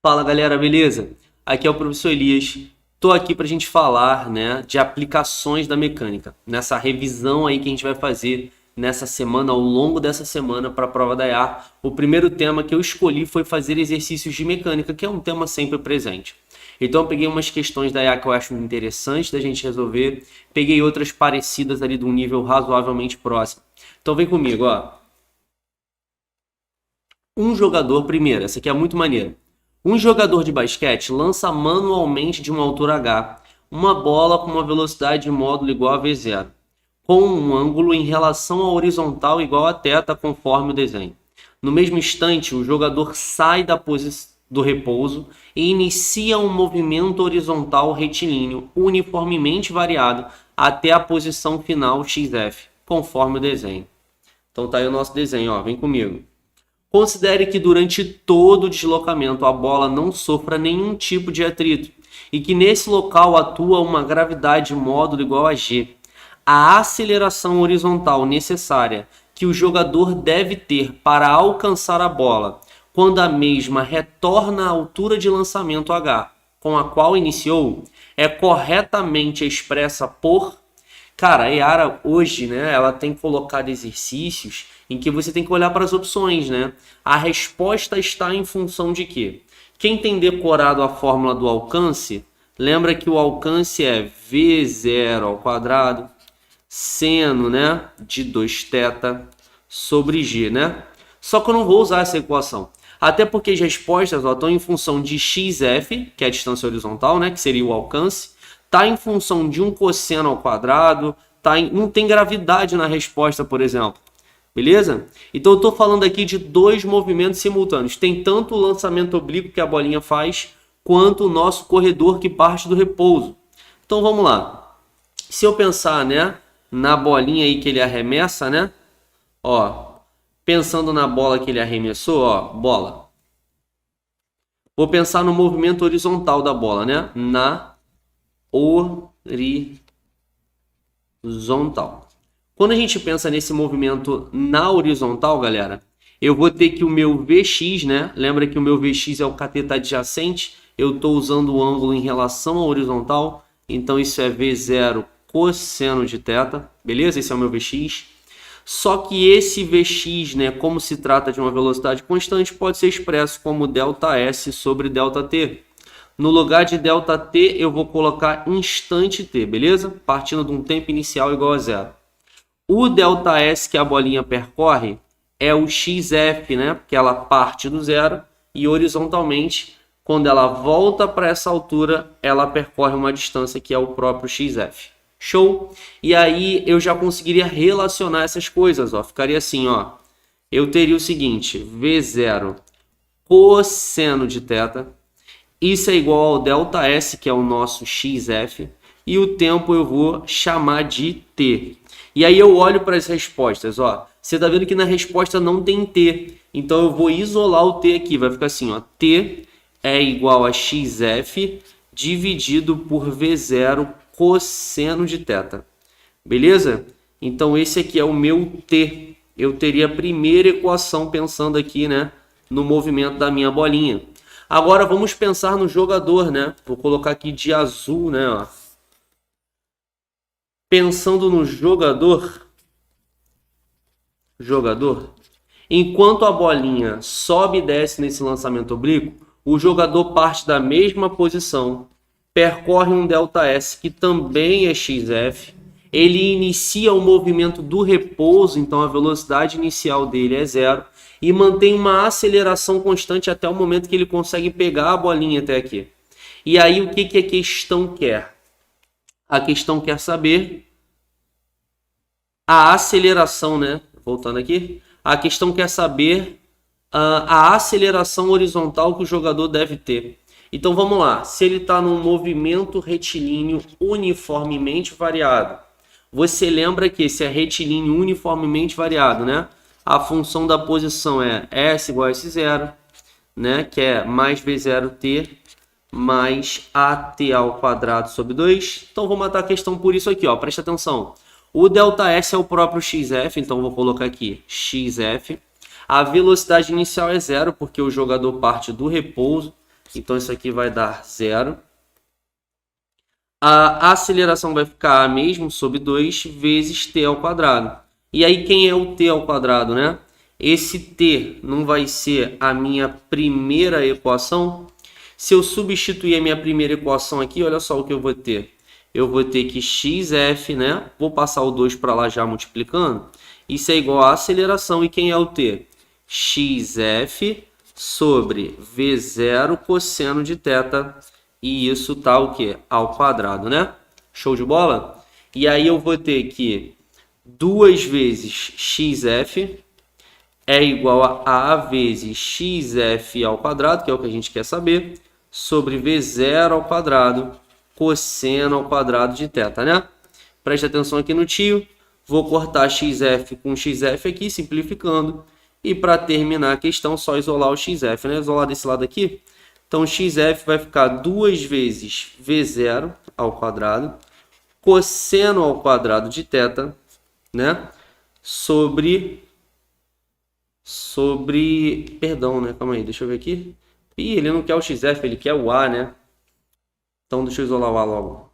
Fala galera, beleza? Aqui é o professor Elias. Estou aqui para a gente falar, né, de aplicações da mecânica, nessa revisão aí que a gente vai fazer nessa semana, ao longo dessa semana para a prova da IA. O primeiro tema que eu escolhi foi fazer exercícios de mecânica, que é um tema sempre presente. Então eu peguei umas questões da IA que eu acho interessante da gente resolver, peguei outras parecidas ali de um nível razoavelmente próximo. Então vem comigo, ó. Um jogador, primeiro, essa aqui é muito maneira. Um jogador de basquete lança manualmente de uma altura H uma bola com uma velocidade de módulo igual a V0, com um ângulo em relação à horizontal igual a θ, conforme o desenho. No mesmo instante, o jogador sai da posição do repouso e inicia um movimento horizontal retilíneo uniformemente variado até a posição final XF, conforme o desenho. Então tá aí o nosso desenho, ó, vem comigo. Considere que durante todo o deslocamento a bola não sofra nenhum tipo de atrito e que nesse local atua uma gravidade módulo igual a g. A aceleração horizontal necessária que o jogador deve ter para alcançar a bola quando a mesma retorna à altura de lançamento h, com a qual iniciou, é corretamente expressa por... Cara, a Yara hoje, né, ela tem colocado exercícios em que você tem que olhar para as opções, né? A resposta está em função de quê? Quem tem decorado a fórmula do alcance, lembra que o alcance é V0 ao quadrado, seno, né, de 2θ sobre g, né? Só que eu não vou usar essa equação. Até porque as respostas estão em função de xf, que é a distância horizontal, né, que seria o alcance, está em função de um cosseno ao quadrado, não tem gravidade na resposta, por exemplo. Beleza? Então eu estou falando aqui de dois movimentos simultâneos. Tem tanto o lançamento oblíquo que a bolinha faz, quanto o nosso corredor que parte do repouso. Então vamos lá. Se eu pensar, né, na bolinha aí que ele arremessa, né? Ó, pensando na bola que ele arremessou, ó, bola. Vou pensar no movimento horizontal da bola, né? Na horizontal. Quando a gente pensa nesse movimento na horizontal, galera, eu vou ter que o meu Vx, né? Lembra que o meu Vx é o cateto adjacente. Eu estou usando o ângulo em relação à horizontal. Então, isso é V0 cosseno de θ. Beleza? Esse é o meu Vx. Só que esse Vx, né, como se trata de uma velocidade constante, pode ser expresso como ΔS sobre ΔT. No lugar de ΔT, eu vou colocar instante t, beleza? Partindo de um tempo inicial igual a zero. O ΔS que a bolinha percorre é o XF, né? Porque ela parte do zero e horizontalmente, quando ela volta para essa altura, ela percorre uma distância que é o próprio XF. Show? E aí eu já conseguiria relacionar essas coisas, ó. Ficaria assim, ó. Eu teria o seguinte, V0 cosseno de θ. Isso é igual ao ΔS, que é o nosso XF. E o tempo eu vou chamar de t. E aí eu olho para as respostas, ó. Você está vendo que na resposta não tem t. Então eu vou isolar o t aqui. Vai ficar assim, ó. T é igual a XF dividido por V0 cosseno de θ. Beleza? Então esse aqui é o meu t. Eu teria a primeira equação pensando aqui, né, no movimento da minha bolinha. Agora vamos pensar no jogador, né? Vou colocar aqui de azul, né, ó. Pensando no jogador, enquanto a bolinha sobe e desce nesse lançamento oblíquo, o jogador parte da mesma posição, percorre um ΔS que também é XF, ele inicia o movimento do repouso, então a velocidade inicial dele é zero, e mantém uma aceleração constante até o momento que ele consegue pegar a bolinha até aqui. E aí o que a questão quer? A questão quer saber a aceleração, né? Voltando aqui. A questão quer saber a aceleração horizontal que o jogador deve ter. Então vamos lá. Se ele está num movimento retilíneo uniformemente variado, você lembra que esse é retilíneo uniformemente variado, né? A função da posição é S igual a S0, né? Que é mais V0t mais AT ao quadrado sobre 2. Então vou matar a questão por isso aqui, ó. Presta atenção. O ΔS é o próprio XF, então vou colocar aqui XF. A velocidade inicial é zero, porque o jogador parte do repouso. Então, isso aqui vai dar 0. A aceleração vai ficar a mesma sobre 2 vezes t ao quadrado. E aí, quem é o t ao quadrado, né? Esse t não vai ser a minha primeira equação? Se eu substituir a minha primeira equação aqui, olha só o que eu vou ter. Eu vou ter que xf, né? Vou passar o 2 para lá já multiplicando. Isso é igual a aceleração. E quem é o t? Xf sobre V0 cosseno de θ. E isso tá o quê? Ao quadrado, né? Show de bola? E aí eu vou ter que 2 vezes xf é igual a vezes xf ao quadrado, que é o que a gente quer saber, sobre V0 ao quadrado cosseno ao quadrado de θ, né? Preste atenção aqui no tio. Vou cortar xf com xf aqui, simplificando. E para terminar a questão, só isolar o xf, né? Isolar desse lado aqui. Então, xf vai ficar 2 vezes V0 ao quadrado, cosseno ao quadrado de θ, né? Sobre... Perdão, né? Calma aí, deixa eu ver aqui. Ih, ele não quer o xf, ele quer o a, né? Então, deixa eu isolar o a logo.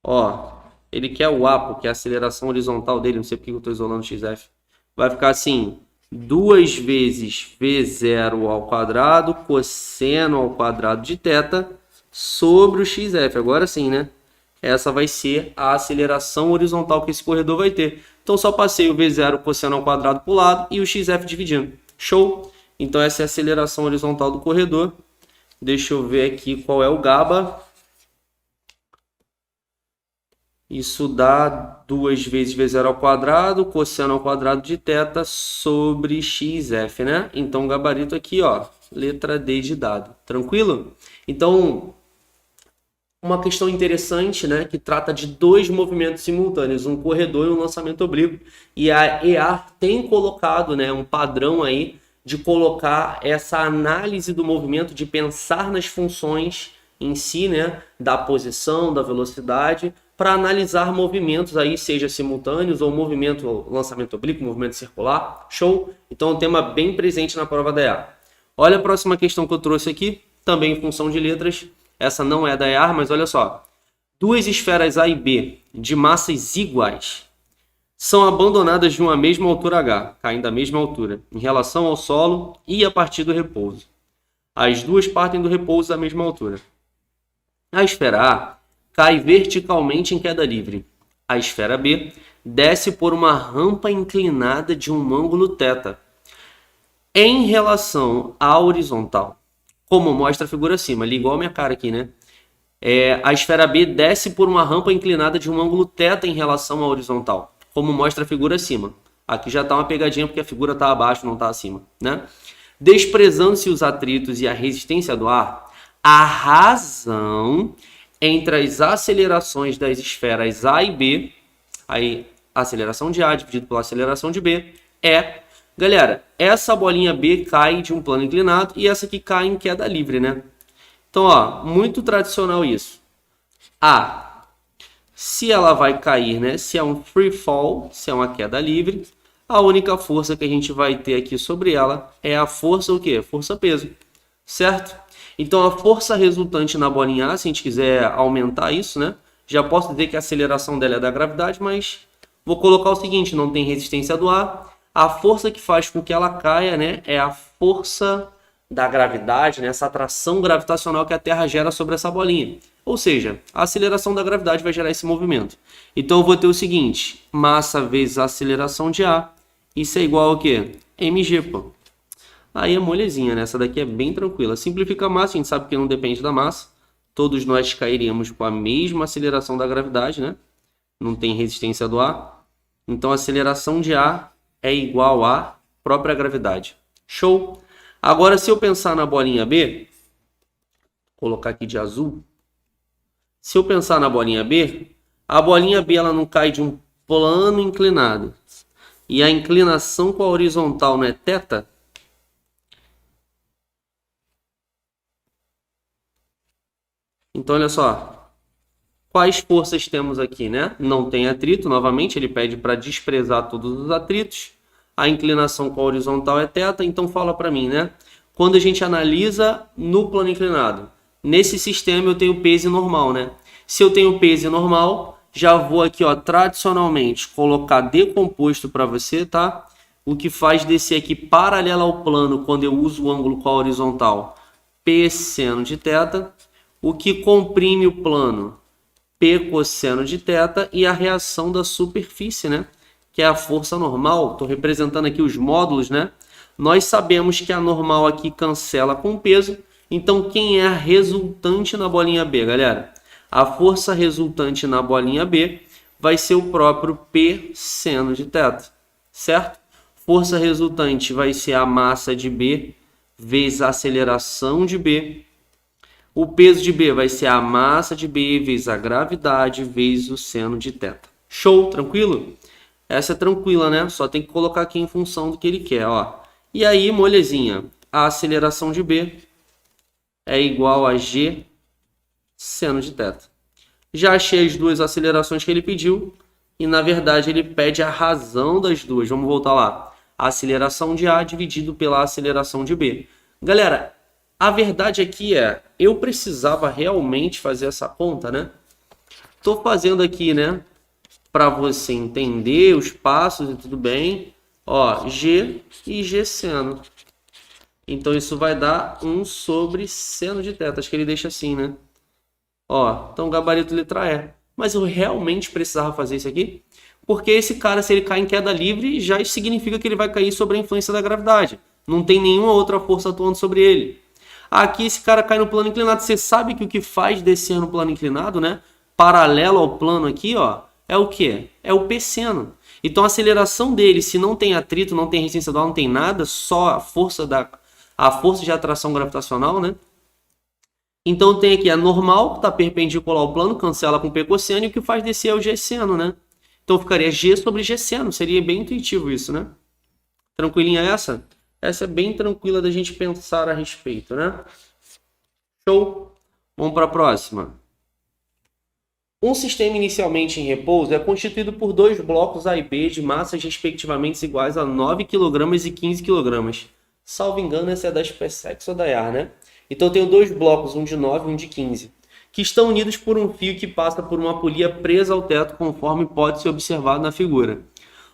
Ó, ele quer o a, porque é a aceleração horizontal dele, não sei porque eu estou isolando o xf. Vai ficar assim, 2 vezes V0 ao quadrado cosseno ao quadrado de θ sobre o xf. Agora sim, né? Essa vai ser a aceleração horizontal que esse corredor vai ter. Então, só passei o V0 cosseno ao quadrado para o lado e o xf dividindo. Show? Então, essa é a aceleração horizontal do corredor. Deixa eu ver aqui qual é o GABA. Isso dá 2 vezes V0 ao quadrado, cosseno ao quadrado de θ sobre xf, né? Então, o gabarito aqui, ó, letra D de dado. Tranquilo? Então, uma questão interessante, né, que trata de 2 movimentos simultâneos, um corredor e um lançamento oblíquo. E a EAR tem colocado, né, um padrão aí de colocar essa análise do movimento, de pensar nas funções em si, né, da posição, da velocidade, para analisar movimentos aí, seja simultâneos ou movimento, lançamento oblíquo, movimento circular. Show? Então, é um tema bem presente na prova da EAR. Olha a próxima questão que eu trouxe aqui, também em função de letras. Essa não é da EAR, mas olha só. 2 esferas A e B de massas iguais são abandonadas de uma mesma altura h, caindo da mesma altura, em relação ao solo e a partir do repouso. As duas partem do repouso da mesma altura. A esfera A cai verticalmente em queda livre. A esfera B desce por uma rampa inclinada de um ângulo θ em relação à horizontal, como mostra a figura acima, ali igual a minha cara aqui, né? A esfera B desce por uma rampa inclinada de um ângulo θ em relação à horizontal, como mostra a figura acima. Aqui já está uma pegadinha porque a figura está abaixo, não está acima, né? Desprezando-se os atritos e a resistência do ar, a razão entre as acelerações das esferas A e B, aí a aceleração de A dividido pela aceleração de B, é, galera, essa bolinha B cai de um plano inclinado e essa aqui cai em queda livre, né? Então, ó, muito tradicional isso. A, se ela vai cair, né? Se é um free fall, se é uma queda livre, a única força que a gente vai ter aqui sobre ela é a força o quê? Força-peso, certo? Então, a força resultante na bolinha A, se a gente quiser aumentar isso, né? Já posso dizer que a aceleração dela é da gravidade, mas vou colocar o seguinte, não tem resistência do ar. A força que faz com que ela caia, né, é a força da gravidade, né, essa atração gravitacional que a Terra gera sobre essa bolinha. Ou seja, a aceleração da gravidade vai gerar esse movimento. Então, eu vou ter o seguinte, massa vezes a aceleração de A, isso é igual ao quê? mg, pô. Aí é molezinha, né? Essa daqui é bem tranquila. Simplifica a massa, a gente sabe que não depende da massa. Todos nós cairíamos com a mesma aceleração da gravidade, né? Não tem resistência do ar. Então, a aceleração de A é igual à própria gravidade. Show? Agora, se eu pensar na bolinha B, vou colocar aqui de azul. Se eu pensar na bolinha B, a bolinha B ela não cai de um plano inclinado. E a inclinação com a horizontal não é θ? Então, olha só. Quais forças temos aqui, né? Não tem atrito, novamente, ele pede para desprezar todos os atritos. A inclinação com a horizontal é θ, então fala para mim, né? Quando a gente analisa no plano inclinado, nesse sistema eu tenho peso normal, né? Se eu tenho peso normal, já vou aqui, ó, tradicionalmente colocar decomposto para você, tá? O que faz descer aqui paralelo ao plano quando eu uso o ângulo com a horizontal, P seno de θ. O que comprime o plano, P cosseno de θ. E a reação da superfície, né? Que é a força normal. Estou representando aqui os módulos, né? Nós sabemos que a normal aqui cancela com peso. Então, quem é a resultante na bolinha B, galera? A força resultante na bolinha B vai ser o próprio P seno de θ, certo? Força resultante vai ser a massa de B vezes a aceleração de B. O peso de B vai ser a massa de B vezes a gravidade vezes o seno de θ. Show? Tranquilo? Essa é tranquila, né? Só tem que colocar aqui em função do que ele quer, ó. E aí, molezinha, a aceleração de B é igual a G seno de θ. Já achei as duas acelerações que ele pediu e, na verdade, ele pede a razão das duas. Vamos voltar lá. A aceleração de A dividido pela aceleração de B. Galera, a verdade aqui é, eu precisava realmente fazer essa conta, né? Estou fazendo aqui, né? Para você entender os passos e tudo bem. Ó, G e G seno. Então, isso vai dar 1 sobre seno de θ. Acho que ele deixa assim, né? Ó, então gabarito letra E. Mas eu realmente precisava fazer isso aqui? Porque esse cara, se ele cai em queda livre, já significa que ele vai cair sob a influência da gravidade. Não tem nenhuma outra força atuando sobre ele. Aqui esse cara cai no plano inclinado. Você sabe que o que faz descer no plano inclinado, né? Paralelo ao plano aqui, ó, é o quê? É o P seno. Então a aceleração dele, se não tem atrito, não tem resistência do ar, não tem nada, só a força de atração gravitacional, né? Então tem aqui a normal, que está perpendicular ao plano, cancela com P cosseno, e o que faz descer é o G seno, né? Então ficaria G sobre G seno, seria bem intuitivo isso, né? Tranquilinha essa? Essa é bem tranquila da gente pensar a respeito, né? Show? Vamos para a próxima. Um sistema inicialmente em repouso é constituído por dois blocos A e B de massas respectivamente iguais a 9 kg e 15 kg. Salvo engano, essa é da SpaceX ou da IAR, né? Então eu tenho dois blocos, um de 9 e um de 15, que estão unidos por um fio que passa por uma polia presa ao teto, conforme pode ser observado na figura.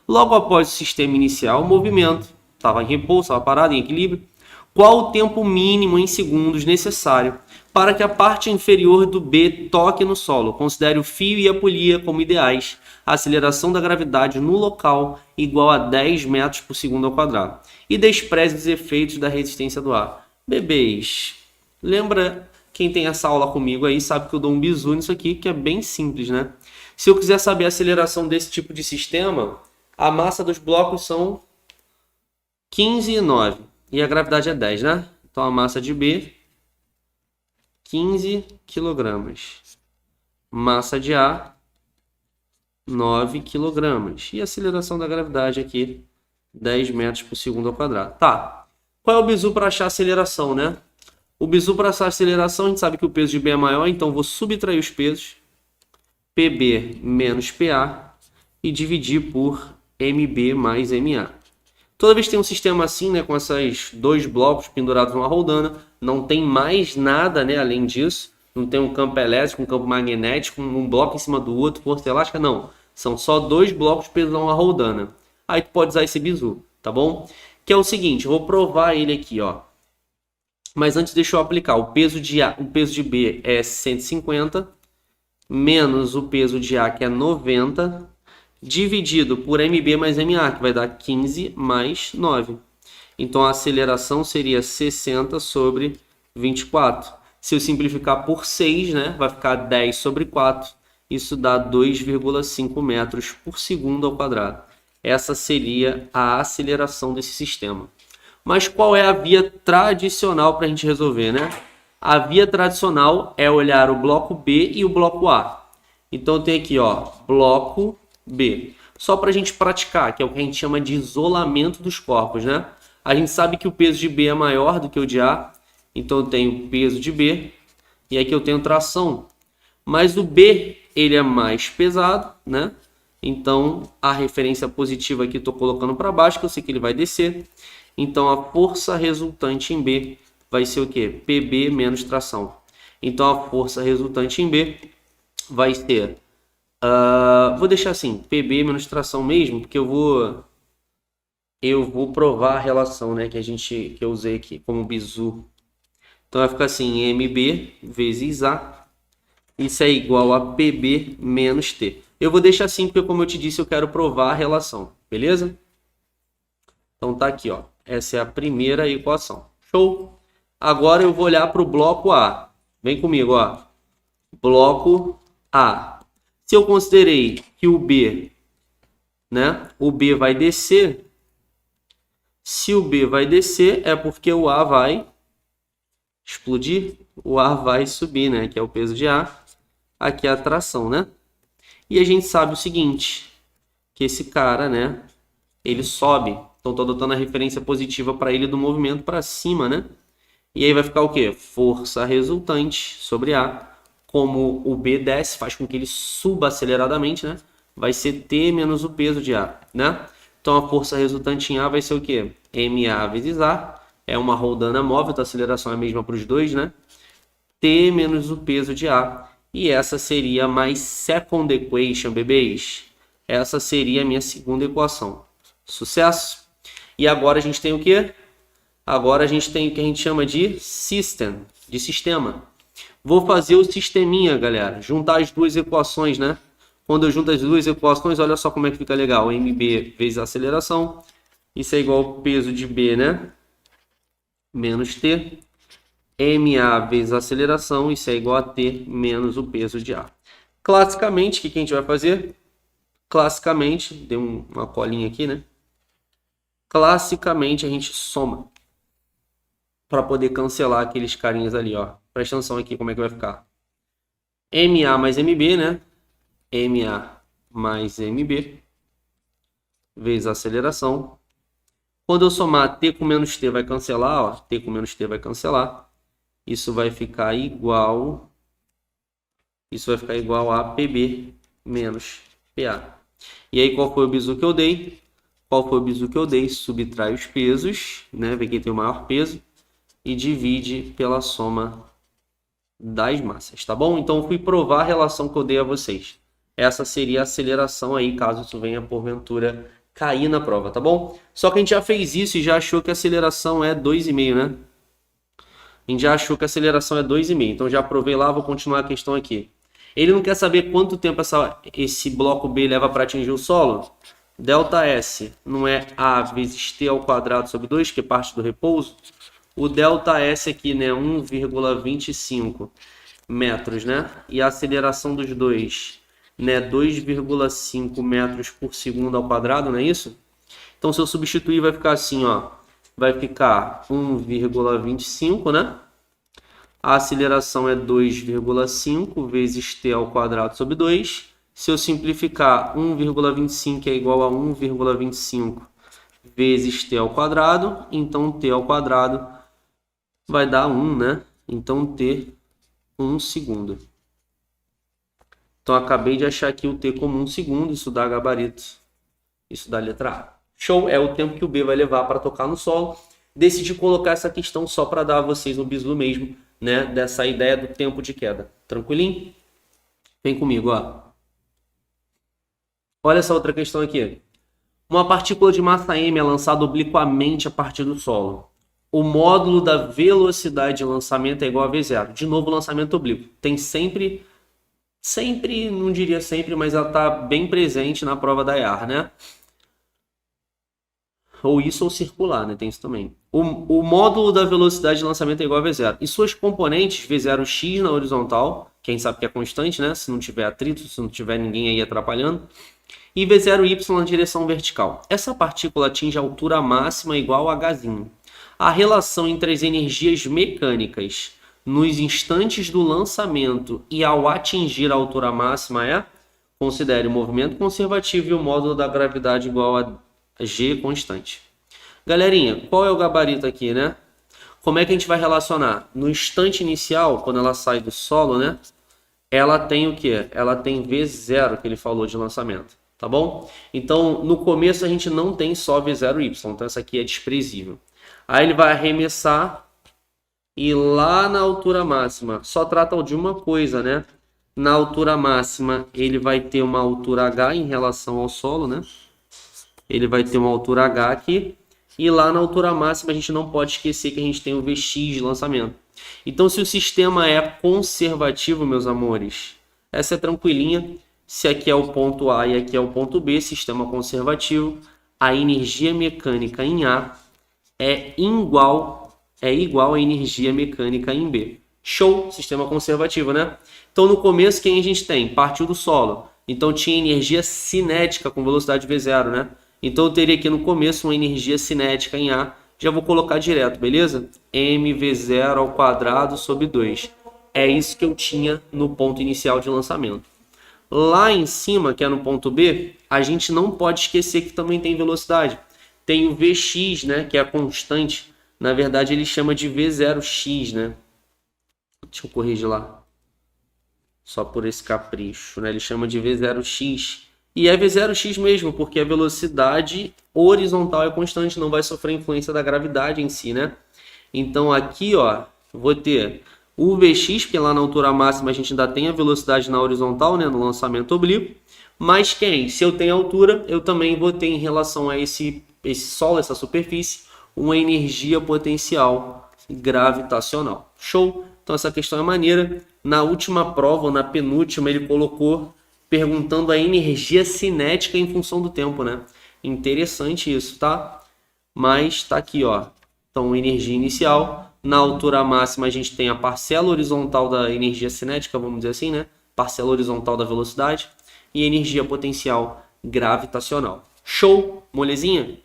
Logo após o sistema iniciar o movimento, estava em repouso, estava parado, em equilíbrio, qual o tempo mínimo em segundos necessário para que a parte inferior do B toque no solo? Considere o fio e a polia como ideais. A aceleração da gravidade no local igual a 10 metros por segundo ao quadrado. E despreze os efeitos da resistência do ar. Bebês, lembra, quem tem essa aula comigo aí sabe que eu dou um bizu nisso aqui, que é bem simples, né? Se eu quiser saber a aceleração desse tipo de sistema, a massa dos blocos são 15 e 9. E a gravidade é 10, né? Então a massa de B, 15 kg. Massa de A, 9 kg. E a aceleração da gravidade aqui, 10 metros por segundo ao quadrado. Tá. Qual é o bizu para achar a aceleração, né? O bizu para achar a aceleração, a gente sabe que o peso de B é maior, então vou subtrair os pesos. PB menos PA e dividir por MB mais MA. Toda vez que tem um sistema assim, né, com esses dois blocos pendurados numa roldana, não tem mais nada, né, além disso. Não tem um campo elétrico, um campo magnético, um bloco em cima do outro, força elástica, não. São só dois blocos presos numa roldana. Aí tu pode usar esse bizu, tá bom? Que é o seguinte, eu vou provar ele aqui, ó. Mas antes deixa eu aplicar. O peso de B é 150, menos o peso de A, que é 90, dividido por MB mais MA, que vai dar 15 mais 9. Então a aceleração seria 60 sobre 24. Se eu simplificar por 6, né, vai ficar 10 sobre 4. Isso dá 2,5 metros por segundo ao quadrado. Essa seria a aceleração desse sistema. Mas qual é a via tradicional para a gente resolver, né? A via tradicional é olhar o bloco B e o bloco A. Então tem aqui, ó, bloco B. Só para a gente praticar, que é o que a gente chama de isolamento dos corpos, né? A gente sabe que o peso de B é maior do que o de A. Então eu tenho peso de B e aqui eu tenho tração. Mas o B, ele é mais pesado, né? Então, a referência positiva aqui estou colocando para baixo, que eu sei que ele vai descer. Então, a força resultante em B vai ser o quê? PB menos tração. Então, a força resultante em B vai ser... vou deixar assim, PB menos tração mesmo, porque eu vou provar a relação, né, que eu usei aqui como bizu. Então, vai ficar assim, MB vezes A. Isso é igual a PB menos T. Eu vou deixar assim, porque como eu te disse, eu quero provar a relação. Beleza? Então, tá aqui, ó. Essa é a primeira equação. Show? Agora eu vou olhar para o bloco A. Vem comigo, ó. Bloco A. Se eu considerei que o B, né? O B vai descer. Se o B vai descer, é porque o A vai explodir. O A vai subir, né? Que é o peso de A. Aqui é a tração, né? E a gente sabe o seguinte, que esse cara, né? Ele sobe. Então, estou adotando a referência positiva para ele do movimento para cima, né? E aí vai ficar o quê? Força resultante sobre A. Como o B desce, faz com que ele suba aceleradamente, né? Vai ser T menos o peso de A, né? Então, a força resultante em A vai ser o quê? MA vezes A. É uma roldana móvel, então a aceleração é a mesma para os dois, né? T menos o peso de A. E essa seria mais second equation, bebês. Essa seria a minha segunda equação. Sucesso? E agora a gente tem o quê? Agora a gente tem o que a gente chama de system, de sistema. Vou fazer o sisteminha, galera. Juntar as duas equações, né? Quando eu junto as duas equações, olha só como é que fica legal. MB vezes a aceleração. Isso é igual ao peso de B, né? Menos T. MA vezes a aceleração, isso é igual a T menos o peso de A. Classicamente, o que a gente vai fazer? Classicamente, deu uma colinha aqui, né? Classicamente, a gente soma para poder cancelar aqueles carinhas ali, ó. Presta atenção aqui como é que vai ficar. MA mais MB, né? MA mais MB vezes a aceleração. Quando eu somar T com menos T vai cancelar, ó. T com menos T vai cancelar. Isso vai ficar igual a PB menos PA. E aí, qual foi o bizu que eu dei? Subtrai os pesos, né? Vê quem tem o maior peso e divide pela soma das massas, tá bom? Então, eu fui provar a relação que eu dei a vocês. Essa seria a aceleração aí, caso isso venha, porventura, cair na prova, tá bom? Só que a gente já fez isso e já achou que a aceleração é 2,5, né? A gente já achou que a aceleração é 2,5. Então, já provei lá, vou continuar a questão aqui. Ele não quer saber quanto tempo esse bloco B leva para atingir o solo? Delta S não é A vezes T ao quadrado sobre 2, que é parte do repouso? O delta S aqui, né, 1,25 metros, né? E a aceleração dos dois, né, 2,5 metros por segundo ao quadrado, não é isso? Então, se eu substituir, vai ficar assim, ó. Vai ficar 1,25, né? A aceleração é 2,5 vezes t ao quadrado sobre 2. Se eu simplificar, 1,25 é igual a 1,25 vezes t ao quadrado. Então, t ao quadrado vai dar 1, né? Então, t 1 segundo. Então, acabei de achar aqui o t como 1 segundo. Isso dá gabarito. Isso dá letra A. Show, é o tempo que o B vai levar para tocar no solo. Decidi colocar essa questão só para dar a vocês um bizu mesmo, né, dessa ideia do tempo de queda. Tranquilinho? Vem comigo, ó. Olha essa outra questão aqui. Uma partícula de massa m é lançada obliquamente a partir do solo. O módulo da velocidade de lançamento é igual a V0. De novo, lançamento oblíquo. Tem sempre, não diria sempre, mas ela está bem presente na prova da IAR, né? Ou isso ou circular, né? Tem isso também. O módulo da velocidade de lançamento é igual a V0. E suas componentes, V0x na horizontal, que a gente sabe que é constante, né? Se não tiver atrito, se não tiver ninguém aí atrapalhando. E V0y na direção vertical. Essa partícula atinge a altura máxima igual a Hzinho. A relação entre as energias mecânicas nos instantes do lançamento e ao atingir a altura máxima é: considere o movimento conservativo e o módulo da gravidade igual a G constante. Galerinha, qual é o gabarito aqui, né? Como é que a gente vai relacionar? No instante inicial, quando ela sai do solo, né? Ela tem o quê? Ela tem V0, que ele falou de lançamento. tá bom? Então, no começo a gente não tem só V0y, então essa aqui é desprezível. Aí ele vai arremessar e lá na altura máxima, só trata de uma coisa, né? Na altura máxima ele vai ter uma altura h em relação ao solo, né? Ele vai ter uma altura h aqui. E lá na altura máxima a gente não pode esquecer que a gente tem o Vx de lançamento. Então, se o sistema é conservativo, meus amores, essa é tranquilinha. Se aqui é o ponto A e aqui é o ponto B, sistema conservativo, a energia mecânica em A é igual à energia mecânica em B. Show! Sistema conservativo, né? Então, no começo, quem a gente tem? Partiu do solo. Então, tinha energia cinética com velocidade V0, né? Então, eu teria aqui no começo uma energia cinética em A. Já vou colocar direto, beleza? mv0 ao quadrado sobre 2. É isso que eu tinha no ponto inicial de lançamento. Lá em cima, que é no ponto B, a gente não pode esquecer que também tem velocidade. Tem o Vx, né, que é a constante. Na verdade, ele chama de V0x, né? Deixa eu corrigir lá. Só por esse capricho, né? Ele chama de V0x. E é V0x mesmo, porque a velocidade horizontal é constante, não vai sofrer influência da gravidade em si, né? Então aqui, ó, vou ter o Vx, porque lá na altura máxima a gente ainda tem a velocidade na horizontal, né, no lançamento oblíquo. Mas quem? Se eu tenho altura, eu também vou ter em relação a esse solo, essa superfície, uma energia potencial gravitacional. Show? Então essa questão é maneira. Na última prova, ou na penúltima, ele colocou perguntando a energia cinética em função do tempo, né? Interessante isso, tá? Mas tá aqui, ó. Então, energia inicial. Na altura máxima, a gente tem a parcela horizontal da energia cinética, vamos dizer assim, né? Parcela horizontal da velocidade. E energia potencial gravitacional. Show? Molezinha?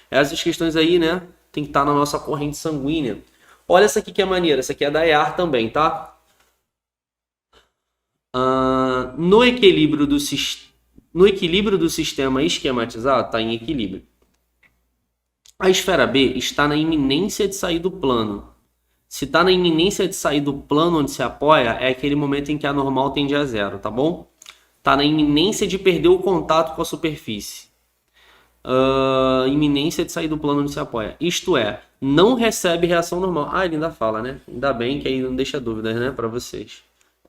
Essas questões aí, né? Tem que estar na nossa corrente sanguínea. Olha essa aqui que é maneira. Essa aqui é da EAR também, tá? No equilíbrio do sistema esquematizado, está em equilíbrio. A esfera B está na iminência de sair do plano. Se está na iminência de sair do plano onde se apoia, é aquele momento em que a normal tende a zero, tá bom? Está na iminência de perder o contato com a superfície. Iminência de sair do plano onde se apoia. Isto é, não recebe reação normal. Ele ainda fala, né? Ainda bem que aí não deixa dúvidas, né? Para vocês.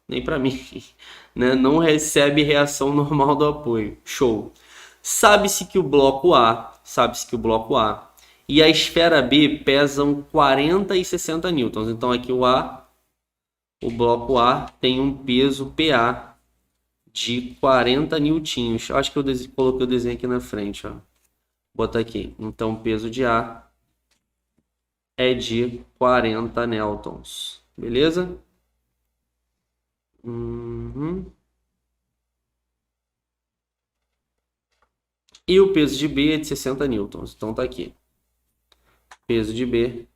Nem para mim. Né? Não recebe reação normal do apoio. Show. Sabe-se que o bloco A e a esfera B pesam 40 e 60 newtons. Então aqui o bloco A tem um peso PA de 40 newtons. Acho que eu coloquei o desenho aqui na frente, ó. Botar aqui. Então o peso de A é de 40 newtons. Beleza? E o peso de B é de 60 newtons. Então tá aqui. Peso de B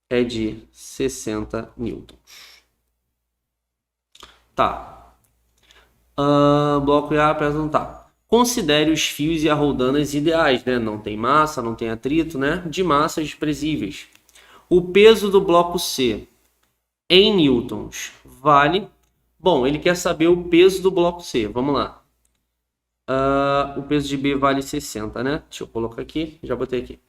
é de 60 newtons. Tá. Bloco A pesa não tá. Considere os fios e a roldanas ideais, né? Não tem massa, não tem atrito, né? De massas desprezíveis. O peso do bloco C em newtons vale... Bom, ele quer saber o peso do bloco C. Vamos lá. O peso de B vale 60, né? Deixa eu colocar aqui. Já botei aqui.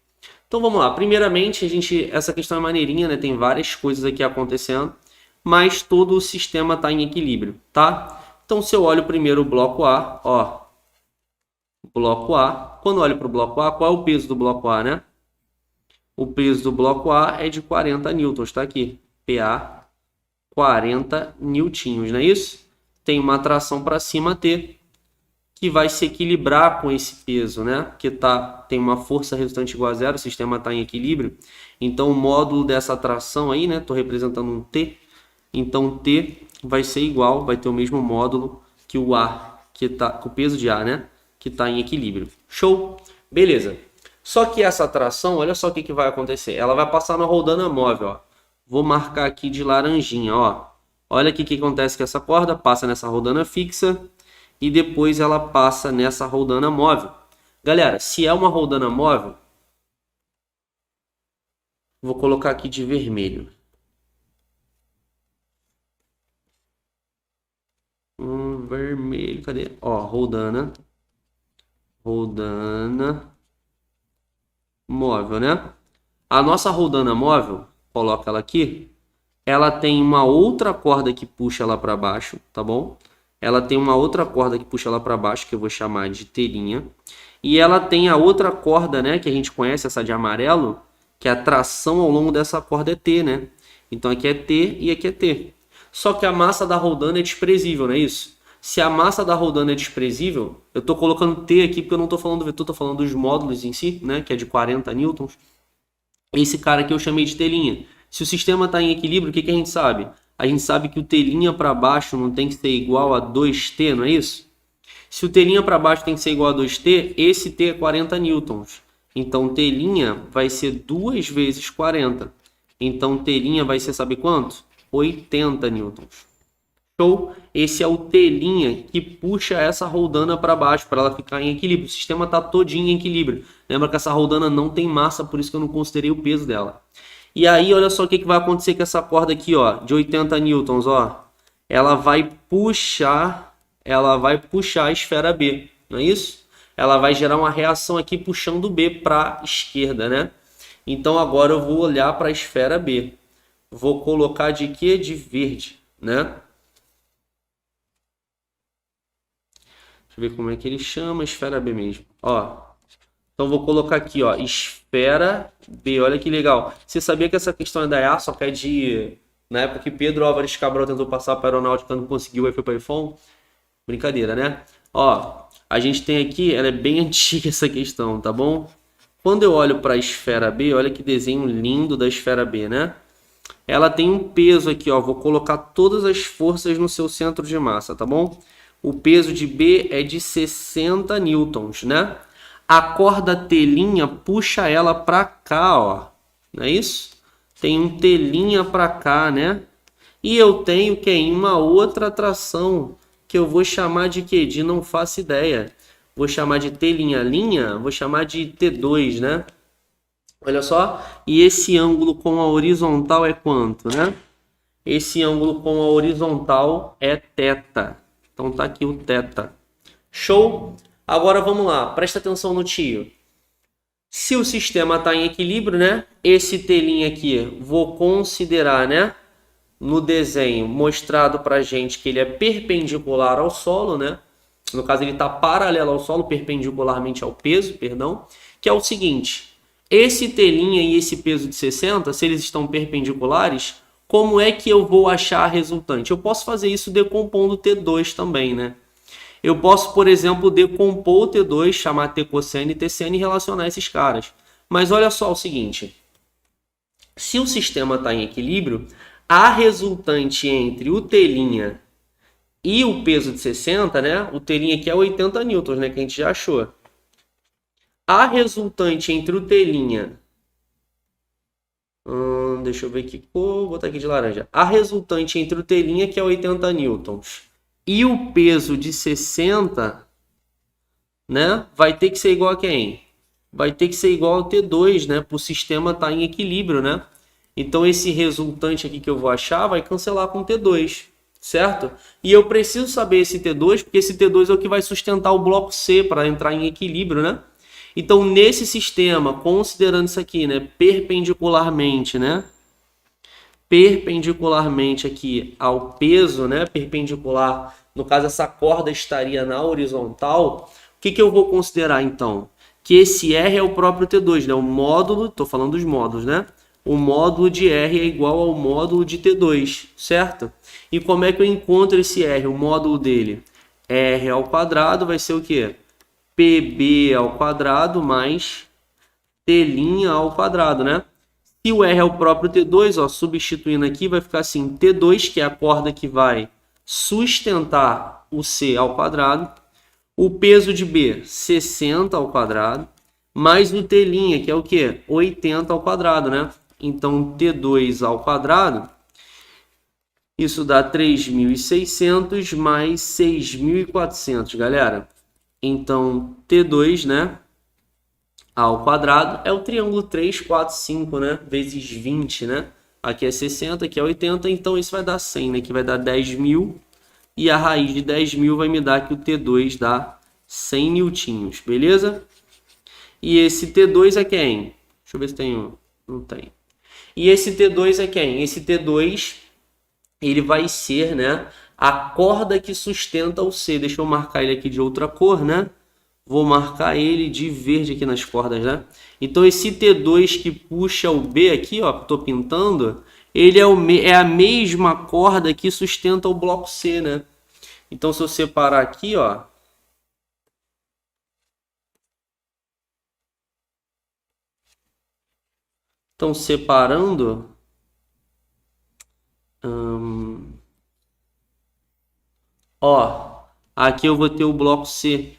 Então vamos lá. Primeiramente, essa questão é maneirinha, né? Tem várias coisas aqui acontecendo, mas todo o sistema está em equilíbrio, tá? Então se eu olho primeiro o bloco A, ó, bloco A. Quando eu olho para o bloco A, qual é o peso do bloco A, né? O peso do bloco A é de 40 newtons, tá aqui. PA 40 newtons, não é isso? Tem uma atração para cima T, que vai se equilibrar com esse peso, né? Porque tem uma força resultante igual a zero, o sistema está em equilíbrio. Então, o módulo dessa atração aí, né? Estou representando um T. Então, T vai ser igual, vai ter o mesmo módulo que o A, que o peso de A, né? Que está em equilíbrio. Show? Beleza. Só que essa atração, olha só o que vai acontecer. Ela vai passar na roldana móvel, ó. Vou marcar aqui de laranjinha, ó. Olha aqui o que acontece com essa corda. Passa nessa roldana fixa e depois ela passa nessa roldana móvel. Galera, se é uma roldana móvel, vou colocar aqui de vermelho. Vermelho, cadê? Ó, Roldana. Roldana móvel, né? A nossa Roldana móvel, coloca ela aqui. Ela tem uma outra corda que puxa ela para baixo, tá bom? Ela tem uma outra corda que puxa ela para baixo, que eu vou chamar de telinha. E ela tem a outra corda, né, que a gente conhece, essa de amarelo, que a tração ao longo dessa corda é T, né? Então aqui é T e aqui é T. Só que a massa da Roldana é desprezível, não é isso? Se a massa da Roldana é desprezível, eu estou colocando T aqui porque eu não estou falando do vetor, estou falando dos módulos em si, né, que é de 40 newtons. Esse cara aqui eu chamei de telinha. Se o sistema está em equilíbrio, o que a gente sabe? A gente sabe que o telinha para baixo não tem que ser igual a 2T, não é isso? Se o telinha para baixo tem que ser igual a 2T, esse T é 40 newtons. Então, telinha vai ser 2 vezes 40. Então, telinha vai ser, sabe quanto? 80 newtons. Show? Esse é o telinha que puxa essa roldana para baixo, para ela ficar em equilíbrio. O sistema está todinho em equilíbrio. Lembra que essa roldana não tem massa, por isso que eu não considerei o peso dela. E aí, olha só o que vai acontecer com essa corda aqui, ó, de 80 newtons, ó. Ela vai puxar a esfera B, não é isso? Ela vai gerar uma reação aqui puxando o B para a esquerda, né? Então agora eu vou olhar para a esfera B. Vou colocar de quê? De verde, né? Deixa eu ver como é que ele chama, esfera B mesmo. Ó, então vou colocar aqui, ó, esfera B. Olha que legal. Você sabia que essa questão é da EA, só que é de... Na época que Pedro Álvares Cabral tentou passar para a aeronáutica, não conseguiu, aí foi para o iPhone. Brincadeira, né? Ó, a gente tem aqui, ela é bem antiga essa questão, tá bom? Quando eu olho para a esfera B, olha que desenho lindo da esfera B, né? Ela tem um peso aqui, ó. Vou colocar todas as forças no seu centro de massa, tá bom? O peso de B é de 60 newtons, né? A corda telinha puxa ela para cá, ó. Não é isso? Tem um telinha para cá, né? E eu tenho que uma outra tração que eu vou chamar de quê? De não faço ideia. Vou chamar de telinha-linha, vou chamar de T2, né? Olha só, e esse ângulo com a horizontal é quanto, né? Esse ângulo com a horizontal é θ. Então tá aqui o θ. Show? Agora vamos lá, presta atenção no tio. Se o sistema está em equilíbrio, né? Esse telinha aqui, vou considerar, né? No desenho mostrado para gente que ele é perpendicular ao solo, né? No caso, ele está paralelo ao solo, perpendicularmente ao peso, perdão. Que é o seguinte, esse telinha e esse peso de 60, se eles estão perpendiculares, como é que eu vou achar a resultante? Eu posso fazer isso decompondo T2 também, né? Eu posso, por exemplo, decompor o T2, chamar T cosseno e T seno e relacionar esses caras. Mas olha só o seguinte, se o sistema está em equilíbrio, a resultante entre o telinha e o peso de 60, né? O telinha aqui é 80 newtons, né? Que a gente já achou. A resultante entre o telinha... deixa eu ver aqui. Vou botar aqui de laranja. A resultante entre o telinha, que é 80 newtons, e o peso de 60, né? Vai ter que ser igual a quem? Vai ter que ser igual ao T2, né? Para o sistema estar em equilíbrio, né? Então, esse resultante aqui que eu vou achar vai cancelar com T2, certo? E eu preciso saber esse T2, porque esse T2 é o que vai sustentar o bloco C para entrar em equilíbrio, né? Então, nesse sistema, considerando isso aqui, né? Perpendicularmente, né? Perpendicularmente aqui ao peso, né? Perpendicular, no caso, essa corda estaria na horizontal. O que eu vou considerar, então? Que esse R é o próprio T2, né? O módulo, estou falando dos módulos, né? O módulo de R é igual ao módulo de T2, certo? E como é que eu encontro esse R, o módulo dele? R ao quadrado vai ser o quê? PB ao quadrado mais T' ao quadrado, né? Se o R é o próprio T2, ó, substituindo aqui, vai ficar assim, T2, que é a corda que vai sustentar o C ao quadrado, o peso de B, 60 ao quadrado, mais o T', que é o quê? 80 ao quadrado, né? Então, T2 ao quadrado, isso dá 3.600 mais 6.400, galera. Então, T2, né, ao quadrado é o triângulo 3, 4, 5, né, vezes 20, né? Aqui é 60, aqui é 80, então isso vai dar 100, né, que vai dar 10.000 e a raiz de 10.000 vai me dar que o T2 dá 100 newtons, beleza? E esse T2 é quem? Deixa eu ver se tem um. Não tem. E esse T2 é quem? Esse T2, ele vai ser, né, a corda que sustenta o C. Deixa eu marcar ele aqui de outra cor, né? Vou marcar ele de verde aqui nas cordas, né? Então, esse T2 que puxa o B aqui, ó, que eu tô pintando, ele é a mesma corda que sustenta o bloco C, né? Então, se eu separar aqui, ó, então, separando, ó, aqui eu vou ter o bloco C.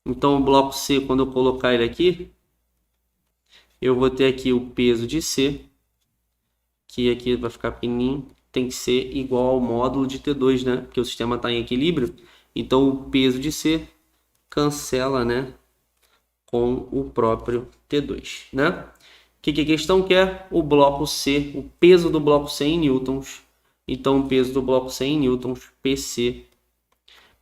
Então, o bloco C, quando eu colocar ele aqui, eu vou ter aqui o peso de C, que aqui vai ficar pequenininho, tem que ser igual ao módulo de T2, né? Porque o sistema está em equilíbrio. Então, o peso de C cancela, né, com o próprio T2, né? O que a questão quer? O bloco C, o peso do bloco C em newtons. Então, o peso do bloco C em newtons, PC,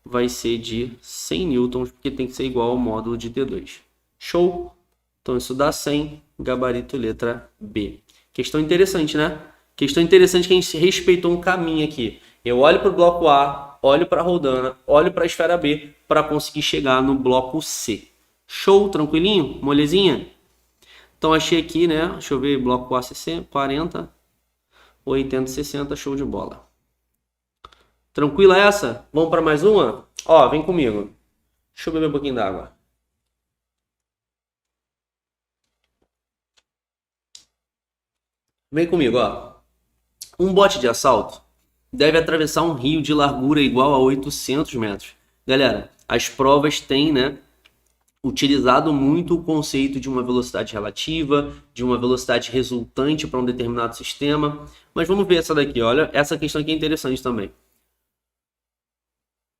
vai ser de 100 newtons, porque tem que ser igual ao módulo de T2. Show? Então, isso dá 100, gabarito letra B. Questão interessante, né? Questão interessante que a gente respeitou um caminho aqui. Eu olho para o bloco A, olho para a roldana, olho para a esfera B, para conseguir chegar no bloco C. Show? Tranquilinho? Molezinha? Então, achei aqui, né? Deixa eu ver, bloco A, 40, 80, 60, show de bola. Tranquila essa? Vamos para mais uma? Ó, vem comigo. Deixa eu beber um pouquinho d'água. Vem comigo, ó. Um bote de assalto deve atravessar um rio de largura igual a 800 metros. Galera, as provas têm, né, utilizado muito o conceito de uma velocidade relativa, de uma velocidade resultante para um determinado sistema. Mas vamos ver essa daqui, olha. Essa questão aqui é interessante também.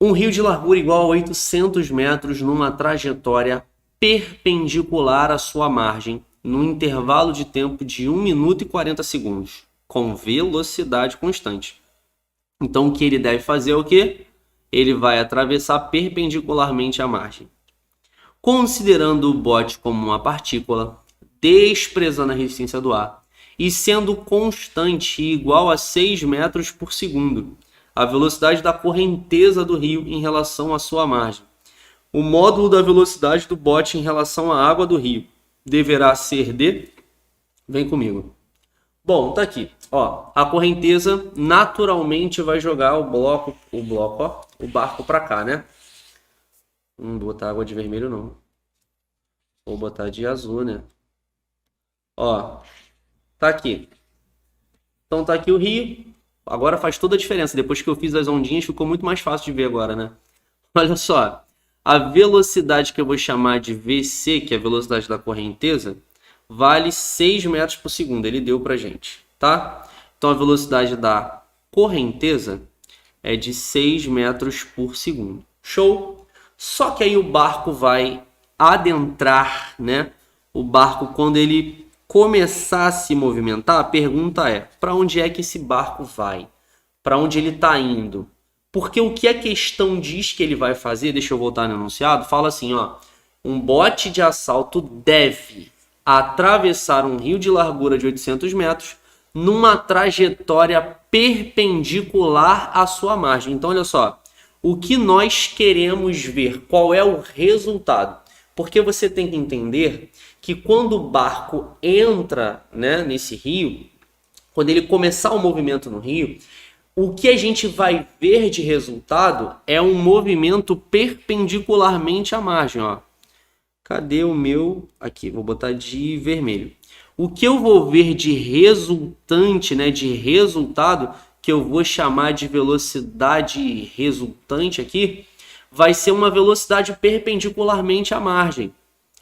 Um rio de largura igual a 800 metros numa trajetória perpendicular à sua margem, num intervalo de tempo de 1 minuto e 40 segundos, com velocidade constante. Então, o que ele deve fazer é o quê? Ele vai atravessar perpendicularmente a margem. Considerando o bote como uma partícula, desprezando a resistência do ar e sendo constante e igual a 6 metros por segundo, a velocidade da correnteza do rio em relação à sua margem. O módulo da velocidade do bote em relação à água do rio deverá ser de... Vem comigo. Bom, tá aqui. Ó, a correnteza naturalmente vai jogar o barco para cá, né? Não vou botar água de vermelho, não. Vou botar de azul, né? Ó, tá aqui. Então tá aqui o rio. Agora faz toda a diferença. Depois que eu fiz as ondinhas, ficou muito mais fácil de ver agora, né? Olha só. A velocidade que eu vou chamar de VC, que é a velocidade da correnteza, vale 6 metros por segundo. Ele deu pra gente, tá? Então a velocidade da correnteza é de 6 metros por segundo. Show? Só que aí o barco vai adentrar, né? O barco, quando ele começar a se movimentar, a pergunta é: para onde é que esse barco vai? Para onde ele está indo? Porque o que a questão diz que ele vai fazer, deixa eu voltar no enunciado, fala assim, ó: um bote de assalto deve atravessar um rio de largura de 800 metros numa trajetória perpendicular à sua margem. Então, olha só, o que nós queremos ver, qual é o resultado? Porque você tem que entender que quando o barco entra, né, nesse rio, quando ele começar o movimento no rio, o que a gente vai ver de resultado é um movimento perpendicularmente à margem, ó. Cadê o meu? Aqui, vou botar de vermelho. O que eu vou ver de resultante, né, de resultado, que eu vou chamar de velocidade resultante aqui, vai ser uma velocidade perpendicularmente à margem.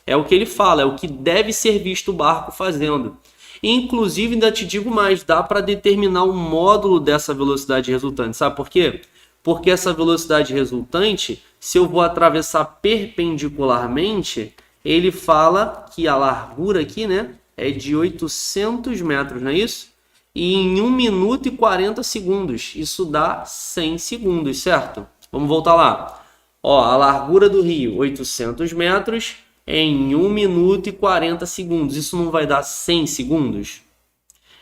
É o que ele fala, é o que deve ser visto o barco fazendo. Inclusive, ainda te digo mais, dá para determinar o módulo dessa velocidade resultante. Sabe por quê? Porque essa velocidade resultante, se eu vou atravessar perpendicularmente, ele fala que a largura aqui, né, é de 800 metros, não é isso? e em 1 minuto e 40 segundos. Isso dá 100 segundos, certo? Vamos voltar lá. Ó, a largura do rio, 800 metros em 1 minuto e 40 segundos. Isso não vai dar 100 segundos?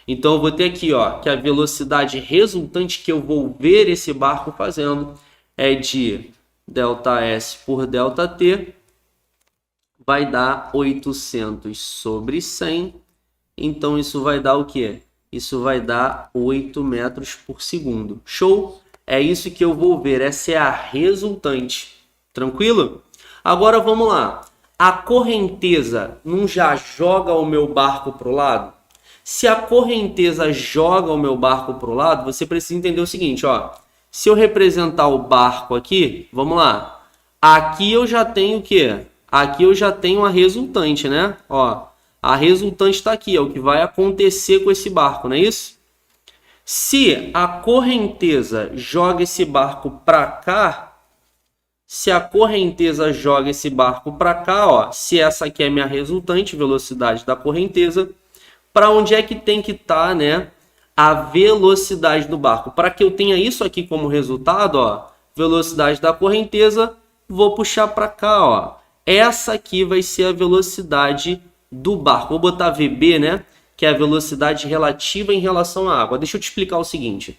Então, eu vou ter aqui, ó, que a velocidade resultante que eu vou ver esse barco fazendo é de ΔS por ΔT, vai dar 800 sobre 100. Então, isso vai dar o quê? Isso vai dar 8 metros por segundo. Show? É isso que eu vou ver. Essa é a resultante. Tranquilo? Agora, vamos lá. A correnteza não já joga o meu barco para o lado? Se a correnteza joga o meu barco para o lado, você precisa entender o seguinte, ó. Se eu representar o barco aqui, vamos lá. Aqui eu já tenho o quê? Aqui eu já tenho a resultante, né? Ó, a resultante está aqui, é o que vai acontecer com esse barco, não é isso? Se a correnteza joga esse barco para cá, se a correnteza joga esse barco para cá, ó, se essa aqui é minha resultante, velocidade da correnteza, para onde é que tem que estar, né, a velocidade do barco? Para que eu tenha isso aqui como resultado, ó, velocidade da correnteza, vou puxar para cá, ó. Essa aqui vai ser a velocidade do barco. Vou botar VB, né, que é a velocidade relativa em relação à água. Deixa eu te explicar o seguinte.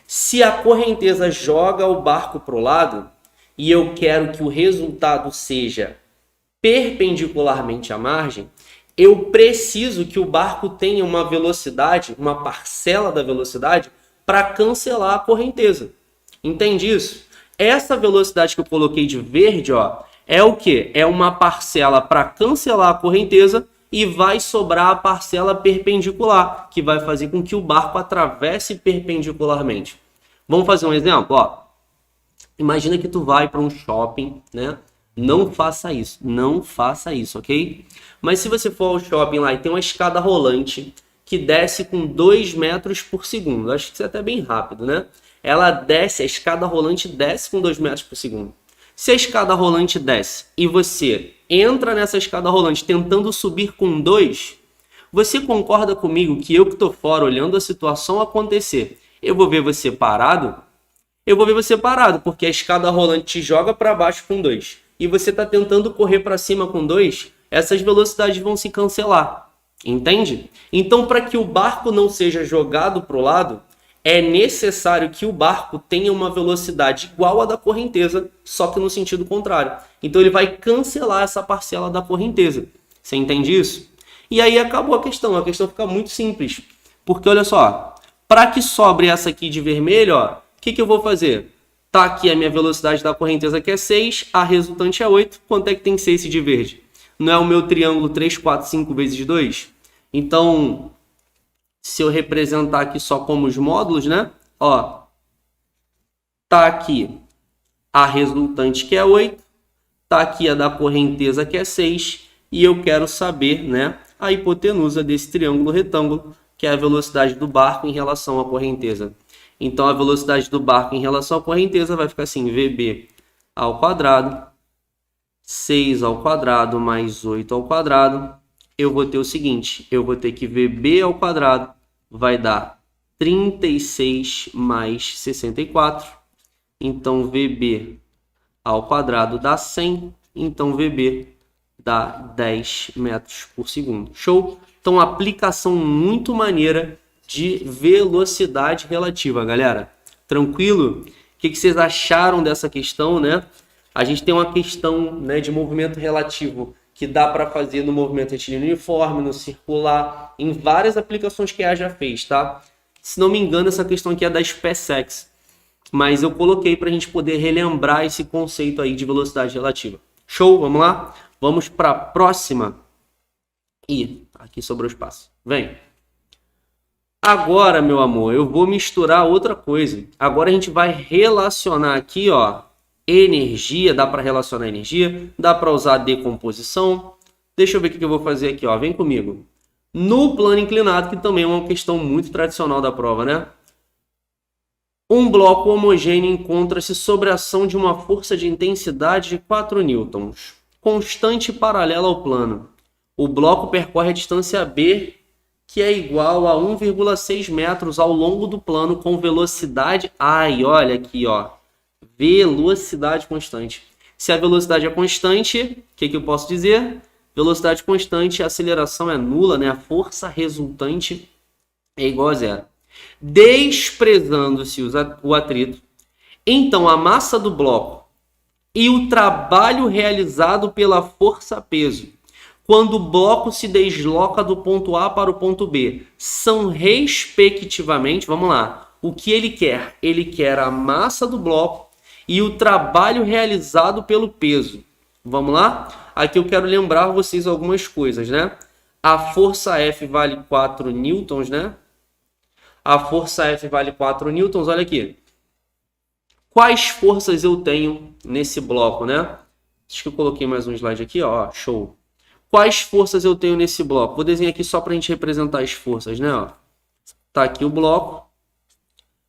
Se a correnteza joga o barco para o lado e eu quero que o resultado seja perpendicularmente à margem, eu preciso que o barco tenha uma velocidade, uma parcela da velocidade, para cancelar a correnteza. Entende isso? Essa velocidade que eu coloquei de verde, ó, é o quê? É uma parcela para cancelar a correnteza e vai sobrar a parcela perpendicular, que vai fazer com que o barco atravesse perpendicularmente. Vamos fazer um exemplo? Ó, imagina que tu vai para um shopping, né? Não faça isso, ok? Mas se você for ao shopping lá e tem uma escada rolante que desce com 2 metros por segundo, acho que isso é até bem rápido, né? Ela desce, a escada rolante desce com 2 metros por segundo. Se a escada rolante desce e você entra nessa escada rolante tentando subir com 2, você concorda comigo que eu que estou fora olhando a situação acontecer, eu vou ver você parado? Eu vou ver você parado, porque a escada rolante te joga para baixo com 2. E você está tentando correr para cima com 2, essas velocidades vão se cancelar. Entende? Então, para que o barco não seja jogado para o lado, é necessário que o barco tenha uma velocidade igual à da correnteza, só que no sentido contrário. Então, ele vai cancelar essa parcela da correnteza. Você entende isso? E aí acabou a questão fica muito simples. Porque, olha só, para que sobre essa aqui de vermelho, ó, o que eu vou fazer? Tá aqui a minha velocidade da correnteza que é 6, a resultante é 8. Quanto é que tem que ser esse de verde? Não é o meu triângulo 3, 4, 5 vezes 2? Então, se eu representar aqui só como os módulos, né? Ó, tá aqui a resultante que é 8, tá aqui a da correnteza que é 6, e eu quero saber, né, a hipotenusa desse triângulo retângulo, que é a velocidade do barco em relação à correnteza. Então, a velocidade do barco em relação à correnteza vai ficar assim, VB ao quadrado, 6 ao quadrado mais 8 ao quadrado. Eu vou ter o seguinte, eu vou ter que VB ao quadrado vai dar 36 mais 64. Então, VB ao quadrado dá 100. Então, VB dá 10 metros por segundo. Show? Então, aplicação muito maneira de velocidade relativa, galera. Tranquilo? O que vocês acharam dessa questão, né? A gente tem uma questão, né, de movimento relativo que dá para fazer no movimento retilíneo uniforme, no circular, em várias aplicações que a já fez, tá? Se não me engano, essa questão aqui é da SpaceX, mas eu coloquei para a gente poder relembrar esse conceito aí de velocidade relativa. Show? Vamos lá? Vamos para a próxima. Ih, aqui sobrou espaço. Vem. Agora, meu amor, eu vou misturar outra coisa. Agora a gente vai relacionar aqui, ó, energia. Dá para relacionar energia, dá para usar decomposição. Deixa eu ver o que eu vou fazer aqui, ó. Vem comigo. No plano inclinado, que também é uma questão muito tradicional da prova, né? Um bloco homogêneo encontra-se sobre a ação de uma força de intensidade de 4 newtons, constante e paralela ao plano. O bloco percorre a distância B que é igual a 1,6 metros ao longo do plano com velocidade... Ai, olha aqui, ó. Velocidade constante. Se a velocidade é constante, o que eu posso dizer? Velocidade constante, a aceleração é nula, né? A força resultante é igual a zero. Desprezando-se o atrito, então a massa do bloco e o trabalho realizado pela força-peso, quando o bloco se desloca do ponto A para o ponto B, são respectivamente, vamos lá, o que ele quer? Ele quer a massa do bloco e o trabalho realizado pelo peso. Vamos lá? Aqui eu quero lembrar vocês algumas coisas, né? A força F vale 4 newtons, né? A força F vale 4 newtons, olha aqui. Quais forças eu tenho nesse bloco, né? Acho que eu coloquei mais um slide aqui, ó, show. Quais forças eu tenho nesse bloco? Vou desenhar aqui só para a gente representar as forças, né? Ó. Tá aqui o bloco.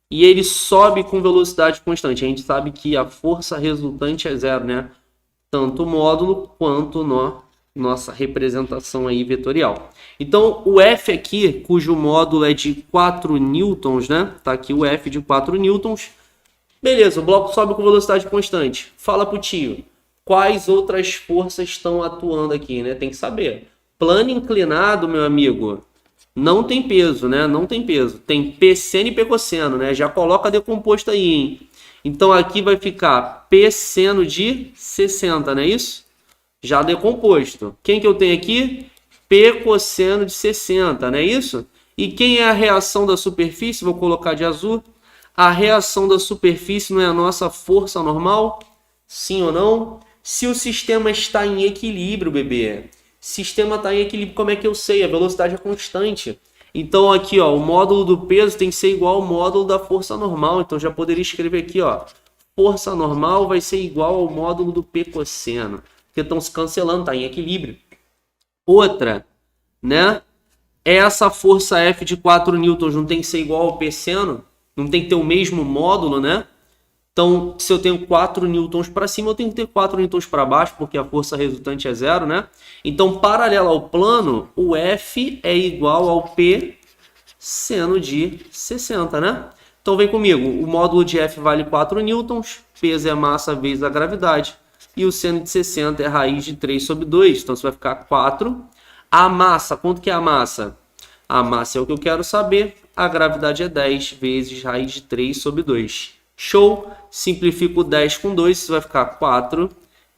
E ele sobe com velocidade constante. A gente sabe que a força resultante é zero, né? Tanto o módulo quanto nossa representação aí vetorial. Então, o F aqui, cujo módulo é de 4 newtons, né? Tá aqui o F de 4 newtons. Beleza, o bloco sobe com velocidade constante. Fala pro tio, quais outras forças estão atuando aqui, né? Tem que saber. Plano inclinado, meu amigo, não tem peso, né? Não tem peso. Tem P seno e P cosseno, né? Já coloca decomposto aí, hein? Então, aqui vai ficar P seno de 60, não é isso? Já decomposto. Quem que eu tenho aqui? P cosseno de 60, não é isso? E quem é a reação da superfície? Vou colocar de azul. A reação da superfície não é a nossa força normal? Sim ou não? Se o sistema está em equilíbrio, bebê. Sistema está em equilíbrio, como é que eu sei? A velocidade é constante. Então aqui, ó, o módulo do peso tem que ser igual ao módulo da força normal. Então já poderia escrever aqui, ó. Força normal vai ser igual ao módulo do P cosseno. Porque estão se cancelando, está em equilíbrio. Outra, né? Essa força F de 4 newtons não tem que ser igual ao P seno? Não tem que ter o mesmo módulo, né? Então, se eu tenho 4 newtons para cima, eu tenho que ter 4 newtons para baixo, porque a força resultante é zero, né? Então, paralelo ao plano, o F é igual ao P seno de 60, né? Então, vem comigo. O módulo de F vale 4 newtons, peso é massa vezes a gravidade, e o seno de 60 é raiz de 3 sobre 2. Então, você vai ficar 4. A massa, quanto que é a massa? A massa é o que eu quero saber. A gravidade é 10 vezes raiz de 3 sobre 2. Show! Simplifico 10 com 2, isso vai ficar 4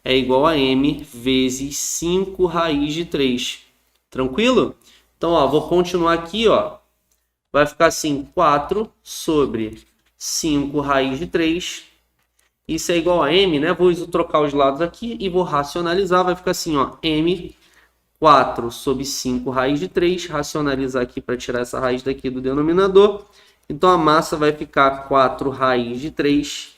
é igual a m vezes 5 raiz de 3. Tranquilo? Então, ó, vou continuar aqui, ó. Vai ficar assim, 4 sobre 5 raiz de 3. Isso é igual a m, né? Vou trocar os lados aqui e vou racionalizar. Vai ficar assim, ó, m 4 sobre 5 raiz de 3. Racionalizar aqui para tirar essa raiz daqui do denominador. Então, a massa vai ficar 4 raiz de 3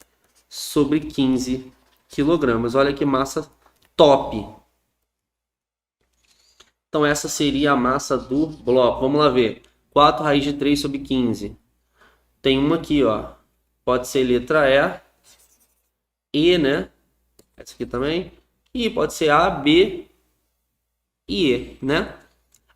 sobre 15 quilogramas. Olha que massa top. Então, essa seria a massa do bloco. Vamos lá ver. 4 raiz de 3 sobre 15. Tem uma aqui, ó. Pode ser letra E, né? Essa aqui também. E pode ser A, B e E, né?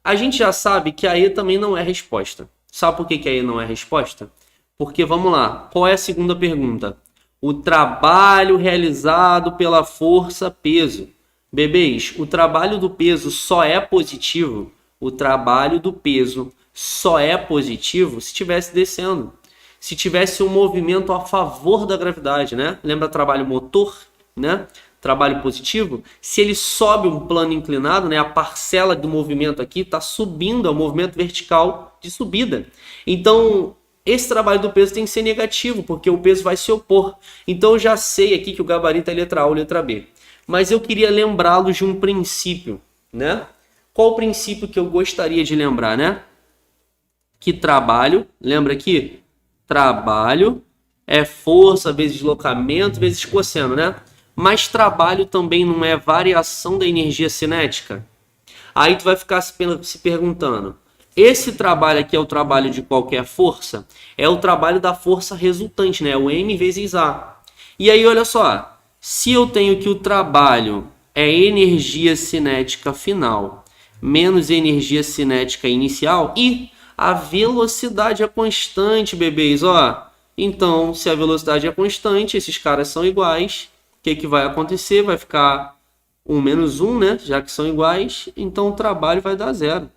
A gente já sabe que a E também não é resposta. Sabe por que a E não é resposta? Porque, vamos lá, qual é a segunda pergunta? O trabalho realizado pela força-peso. Bebês, o trabalho do peso só é positivo. O trabalho do peso só é positivo se estivesse descendo. Se tivesse um movimento a favor da gravidade, né? Lembra trabalho motor, né? Trabalho positivo. Se ele sobe um plano inclinado, né? A parcela do movimento aqui está subindo, é o movimento vertical de subida. Então, esse trabalho do peso tem que ser negativo, porque o peso vai se opor. Então, eu já sei aqui que o gabarito é letra A ou letra B. Mas eu queria lembrá-los de um princípio, né? Qual o princípio que eu gostaria de lembrar, né? Que trabalho, lembra aqui? Trabalho é força vezes deslocamento vezes cosseno, né? Mas trabalho também não é variação da energia cinética? Aí tu vai ficar se perguntando, esse trabalho aqui é o trabalho de qualquer força? É o trabalho da força resultante, né? O M vezes A. E aí, olha só, se eu tenho que o trabalho é energia cinética final menos energia cinética inicial e a velocidade é constante, bebês, ó. Então, se a velocidade é constante, esses caras são iguais, o que vai acontecer? Vai ficar 1 menos 1, né? Já que são iguais, então o trabalho vai dar zero.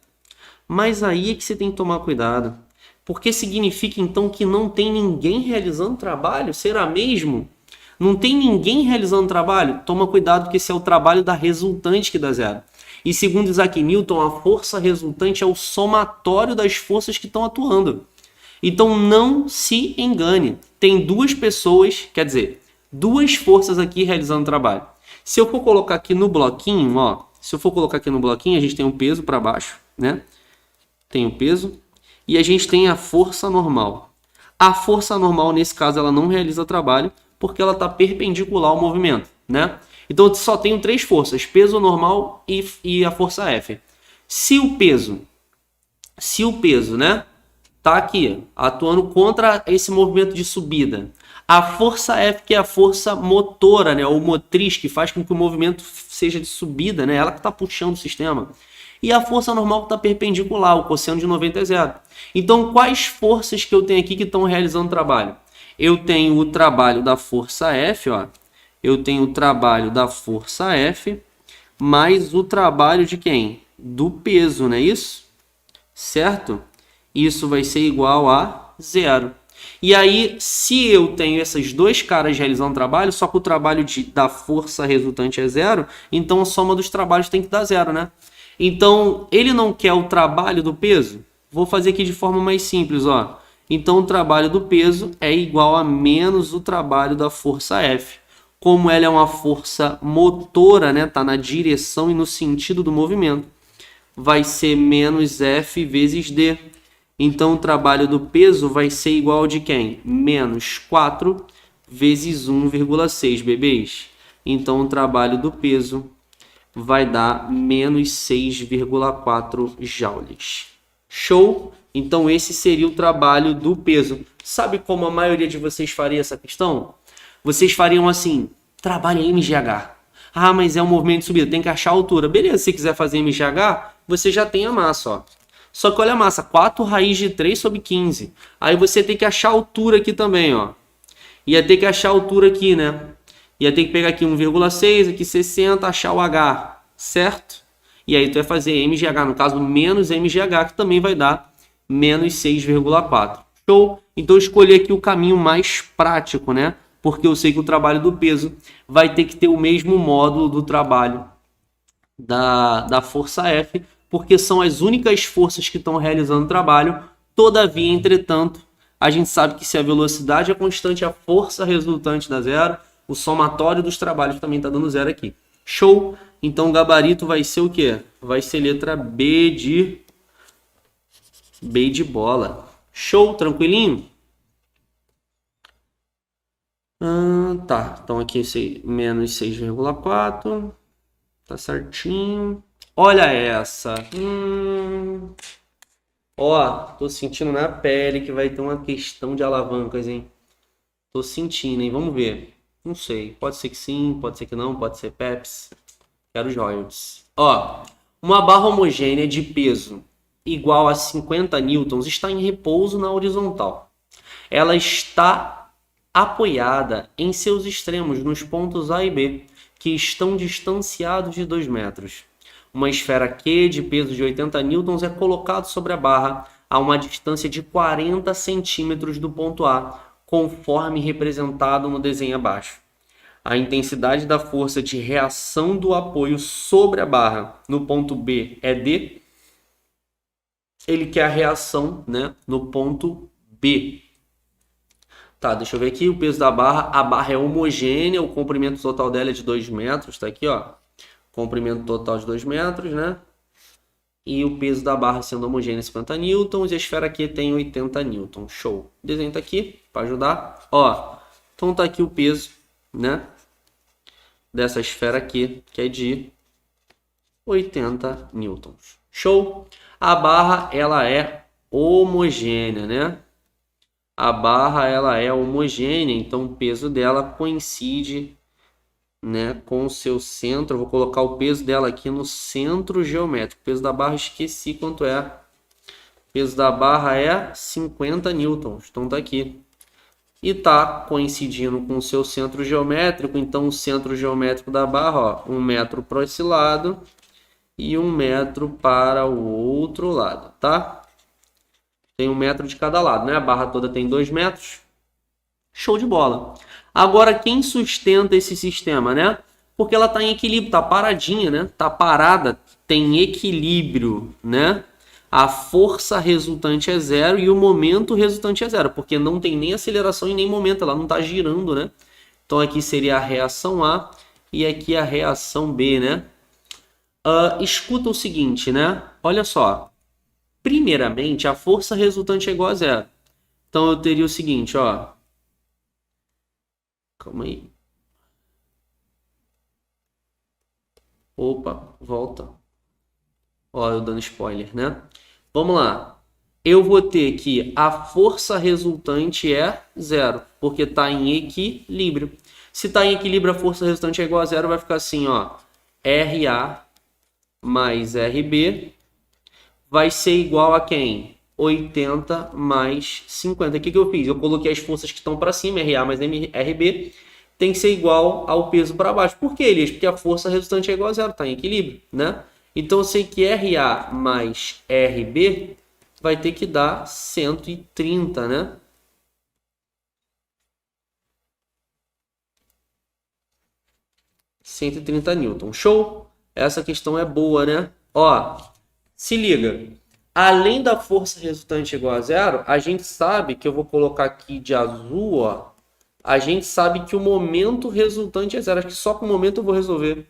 Mas aí é que você tem que tomar cuidado, porque significa então que não tem ninguém realizando trabalho? Será mesmo? Não tem ninguém realizando trabalho? Toma cuidado, porque esse é o trabalho da resultante que dá zero. E segundo Isaac Newton, a força resultante é o somatório das forças que estão atuando. Então não se engane. Tem duas pessoas, quer dizer, duas forças aqui realizando trabalho. Se eu for colocar aqui no bloquinho, ó, se eu for colocar aqui no bloquinho, a gente tem um peso para baixo, né? Tem o peso e a gente tem a força normal. A força normal, nesse caso, ela não realiza trabalho porque ela está perpendicular ao movimento, né? Então eu só tenho três forças, peso normal e a força F. Se o peso, né, tá aqui, atuando contra esse movimento de subida, a força F, que é a força motora, né, ou motriz, que faz com que o movimento seja de subida, né, ela que está puxando o sistema, e a força normal que está perpendicular, o cosseno de 90 é zero. Então, quais forças que eu tenho aqui que estão realizando trabalho? Eu tenho o trabalho da força F, ó. Eu tenho o trabalho da força F, mais o trabalho de quem? Do peso, não é isso? Certo? Isso vai ser igual a zero. E aí, se eu tenho esses dois caras realizando trabalho, só que o trabalho da força resultante é zero, então a soma dos trabalhos tem que dar zero, né? Então, ele não quer o trabalho do peso? Vou fazer aqui de forma mais simples, ó. Então, o trabalho do peso é igual a menos o trabalho da força F. Como ela é uma força motora, né? Tá na direção e no sentido do movimento, vai ser menos F vezes D. Então, o trabalho do peso vai ser igual de quem? Menos 4 vezes 1,6, bebês. Então, o trabalho do peso vai dar menos 6,4 joules. Show? Então, esse seria o trabalho do peso. Sabe como a maioria de vocês faria essa questão? Vocês fariam assim, trabalho em MGH. Ah, mas é um movimento de subida, tem que achar a altura. Beleza, se quiser fazer MGH, você já tem a massa, ó. Só que olha a massa, 4 raiz de 3 sobre 15. Aí você tem que achar a altura aqui também, ó. Ia ter que achar a altura aqui, né? Ia ter que pegar aqui 1,6, aqui 60, achar o H, certo? E aí tu vai fazer MGH, no caso menos MGH, que também vai dar menos 6,4. Show? Então eu escolhi aqui o caminho mais prático, né? Porque eu sei que o trabalho do peso vai ter que ter o mesmo módulo do trabalho da força F, porque são as únicas forças que estão realizando o trabalho. Todavia, entretanto, a gente sabe que se a velocidade é constante, a força resultante dá zero, o somatório dos trabalhos também está dando zero aqui. Show? Então o gabarito vai ser o quê? Vai ser letra B de bola. Show? Tranquilinho? Tá, então aqui menos 6,4. Tá certinho. Olha essa. Ó, tô sentindo na pele que vai ter uma questão de alavancas, hein? Tô sentindo, hein? Vamos ver. Não sei. Pode ser que sim, pode ser que não, pode ser Pepsi. Quero os royalties. Ó, uma barra homogênea de peso igual a 50 newtons está em repouso na horizontal. Ela está apoiada em seus extremos, nos pontos A e B, que estão distanciados de 2 metros. Uma esfera Q de peso de 80 newtons é colocado sobre a barra a uma distância de 40 centímetros do ponto A, conforme representado no desenho abaixo. A intensidade da força de reação do apoio sobre a barra no ponto B é D. Ele quer a reação, né, no ponto B. Tá, deixa eu ver aqui o peso da barra. A barra é homogênea, o comprimento total dela é de 2 metros. Tá aqui, ó. Comprimento total de 2 metros, né? E o peso da barra sendo homogênea é 50 newtons. E a esfera aqui tem 80 newtons. Show. O desenho tá aqui para ajudar. Ó, então tá aqui o peso, né? Dessa esfera aqui, que é de 80 newtons. Show. A barra, ela é homogênea, né? A barra ela é homogênea, então o peso dela coincide né, com o seu centro, eu vou colocar o peso dela aqui no centro geométrico. O peso da barra, esqueci quanto é. O peso da barra é 50 newtons, então tá aqui. E está coincidindo com o seu centro geométrico, então o centro geométrico da barra, ó, 1 metro para esse lado e 1 metro para o outro lado, tá? Tem 1 metro de cada lado, né? A barra toda tem 2 metros. Show de bola. Agora, quem sustenta esse sistema, né? Porque ela está em equilíbrio, está paradinha, né? Está parada, tem equilíbrio, né? A força resultante é zero e o momento resultante é zero, porque não tem nem aceleração e nem momento, ela não está girando, né? Então aqui seria a reação A e aqui a reação B, né? Escuta o seguinte, né? Olha só. Primeiramente, a força resultante é igual a zero. Então eu teria o seguinte, ó. Calma aí. Opa, volta. Ó, eu dando spoiler, né? Vamos lá. Eu vou ter que a força resultante é zero, porque está em equilíbrio. Se está em equilíbrio, a força resultante é igual a zero, vai ficar assim, ó. RA mais RB vai ser igual a quem? 80 mais 50. O que eu fiz? Eu coloquei as forças que estão para cima, RA mais RB, tem que ser igual ao peso para baixo. Por que, Elias? Porque a força resultante é igual a zero, está em equilíbrio, né? Então eu sei que RA mais RB vai ter que dar 130, né? Newton. Show? Essa questão é boa, né? Ó, se liga. Além da força resultante igual a zero, a gente sabe que eu vou colocar aqui de azul, ó. A gente sabe que o momento resultante é zero. Acho que só com o momento eu vou resolver.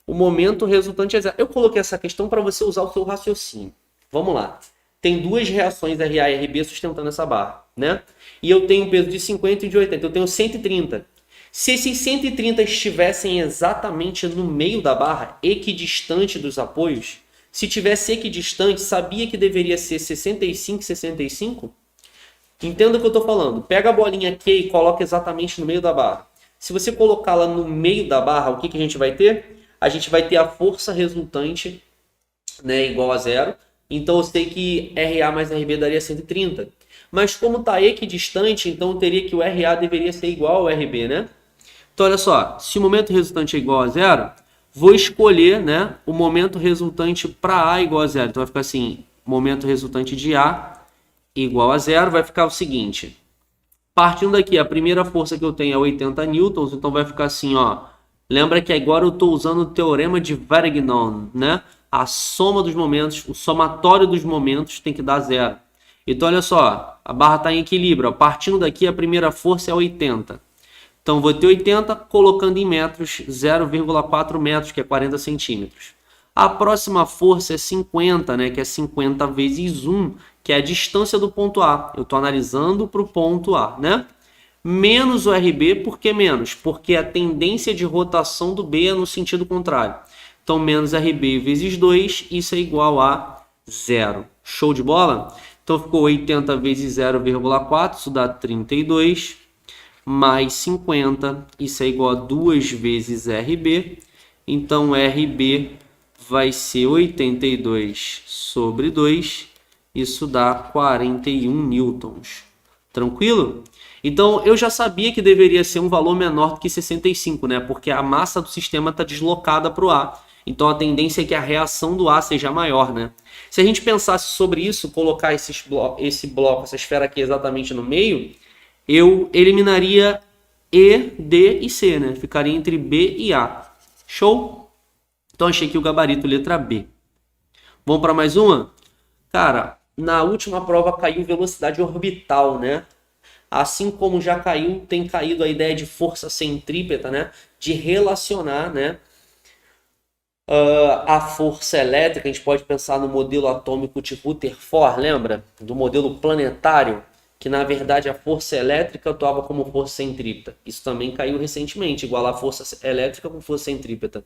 O momento resultante é zero. Eu coloquei essa questão para você usar o seu raciocínio. Vamos lá. Tem duas reações RA e RB sustentando essa barra, né? E eu tenho um peso de 50 e de 80. Eu tenho 130. Se esses 130 estivessem exatamente no meio da barra, equidistante dos apoios, se tivesse equidistante, sabia que deveria ser 65, 65? Entenda o que eu estou falando. Pega a bolinha Q e coloca exatamente no meio da barra. Se você colocá-la no meio da barra, o que a gente vai ter? A gente vai ter a força resultante, né, igual a zero. Então eu sei que RA mais RB daria 130. Mas como está equidistante, então eu teria que o RA deveria ser igual ao RB, né? Então olha só, se o momento resultante é igual a zero, vou escolher, né, o momento resultante para A igual a zero. Então vai ficar assim, momento resultante de A igual a zero, vai ficar o seguinte. Partindo daqui, a primeira força que eu tenho é 80 newtons, então vai ficar assim, ó. Lembra que agora eu estou usando o teorema de Varignon, né? A soma dos momentos, o somatório dos momentos tem que dar zero. Então olha só, a barra está em equilíbrio. Ó. Partindo daqui, a primeira força é 80. Então vou ter 80, colocando em metros, 0,4 metros, que é 40 centímetros. A próxima força é 50, né, que é 50 vezes 1, que é a distância do ponto A. Eu estou analisando para o ponto A, né? Menos o RB, por que menos? Porque a tendência de rotação do B é no sentido contrário. Então, menos RB vezes 2, isso é igual a 0. Show de bola? Então, ficou 80 vezes 0,4, isso dá 32, mais 50, isso é igual a 2 vezes RB. Então, RB vai ser 82 sobre 2, isso dá 41 newtons. Tranquilo? Então, eu já sabia que deveria ser um valor menor do que 65, né? Porque a massa do sistema está deslocada para o A. Então, a tendência é que a reação do A seja maior, né? Se a gente pensasse sobre isso, colocar esse bloco, essa esfera aqui exatamente no meio, eu eliminaria E, D e C, né? Ficaria entre B e A. Show? Então, achei que o gabarito letra B. Vamos para mais uma? Cara, na última prova caiu velocidade orbital, né? Assim como já caiu, tem caído a ideia de força centrípeta, né? De relacionar, né? A força elétrica, a gente pode pensar no modelo atômico de Rutherford, lembra? Do modelo planetário, que na verdade a força elétrica atuava como força centrípeta. Isso também caiu recentemente, igualar a força elétrica com força centrípeta.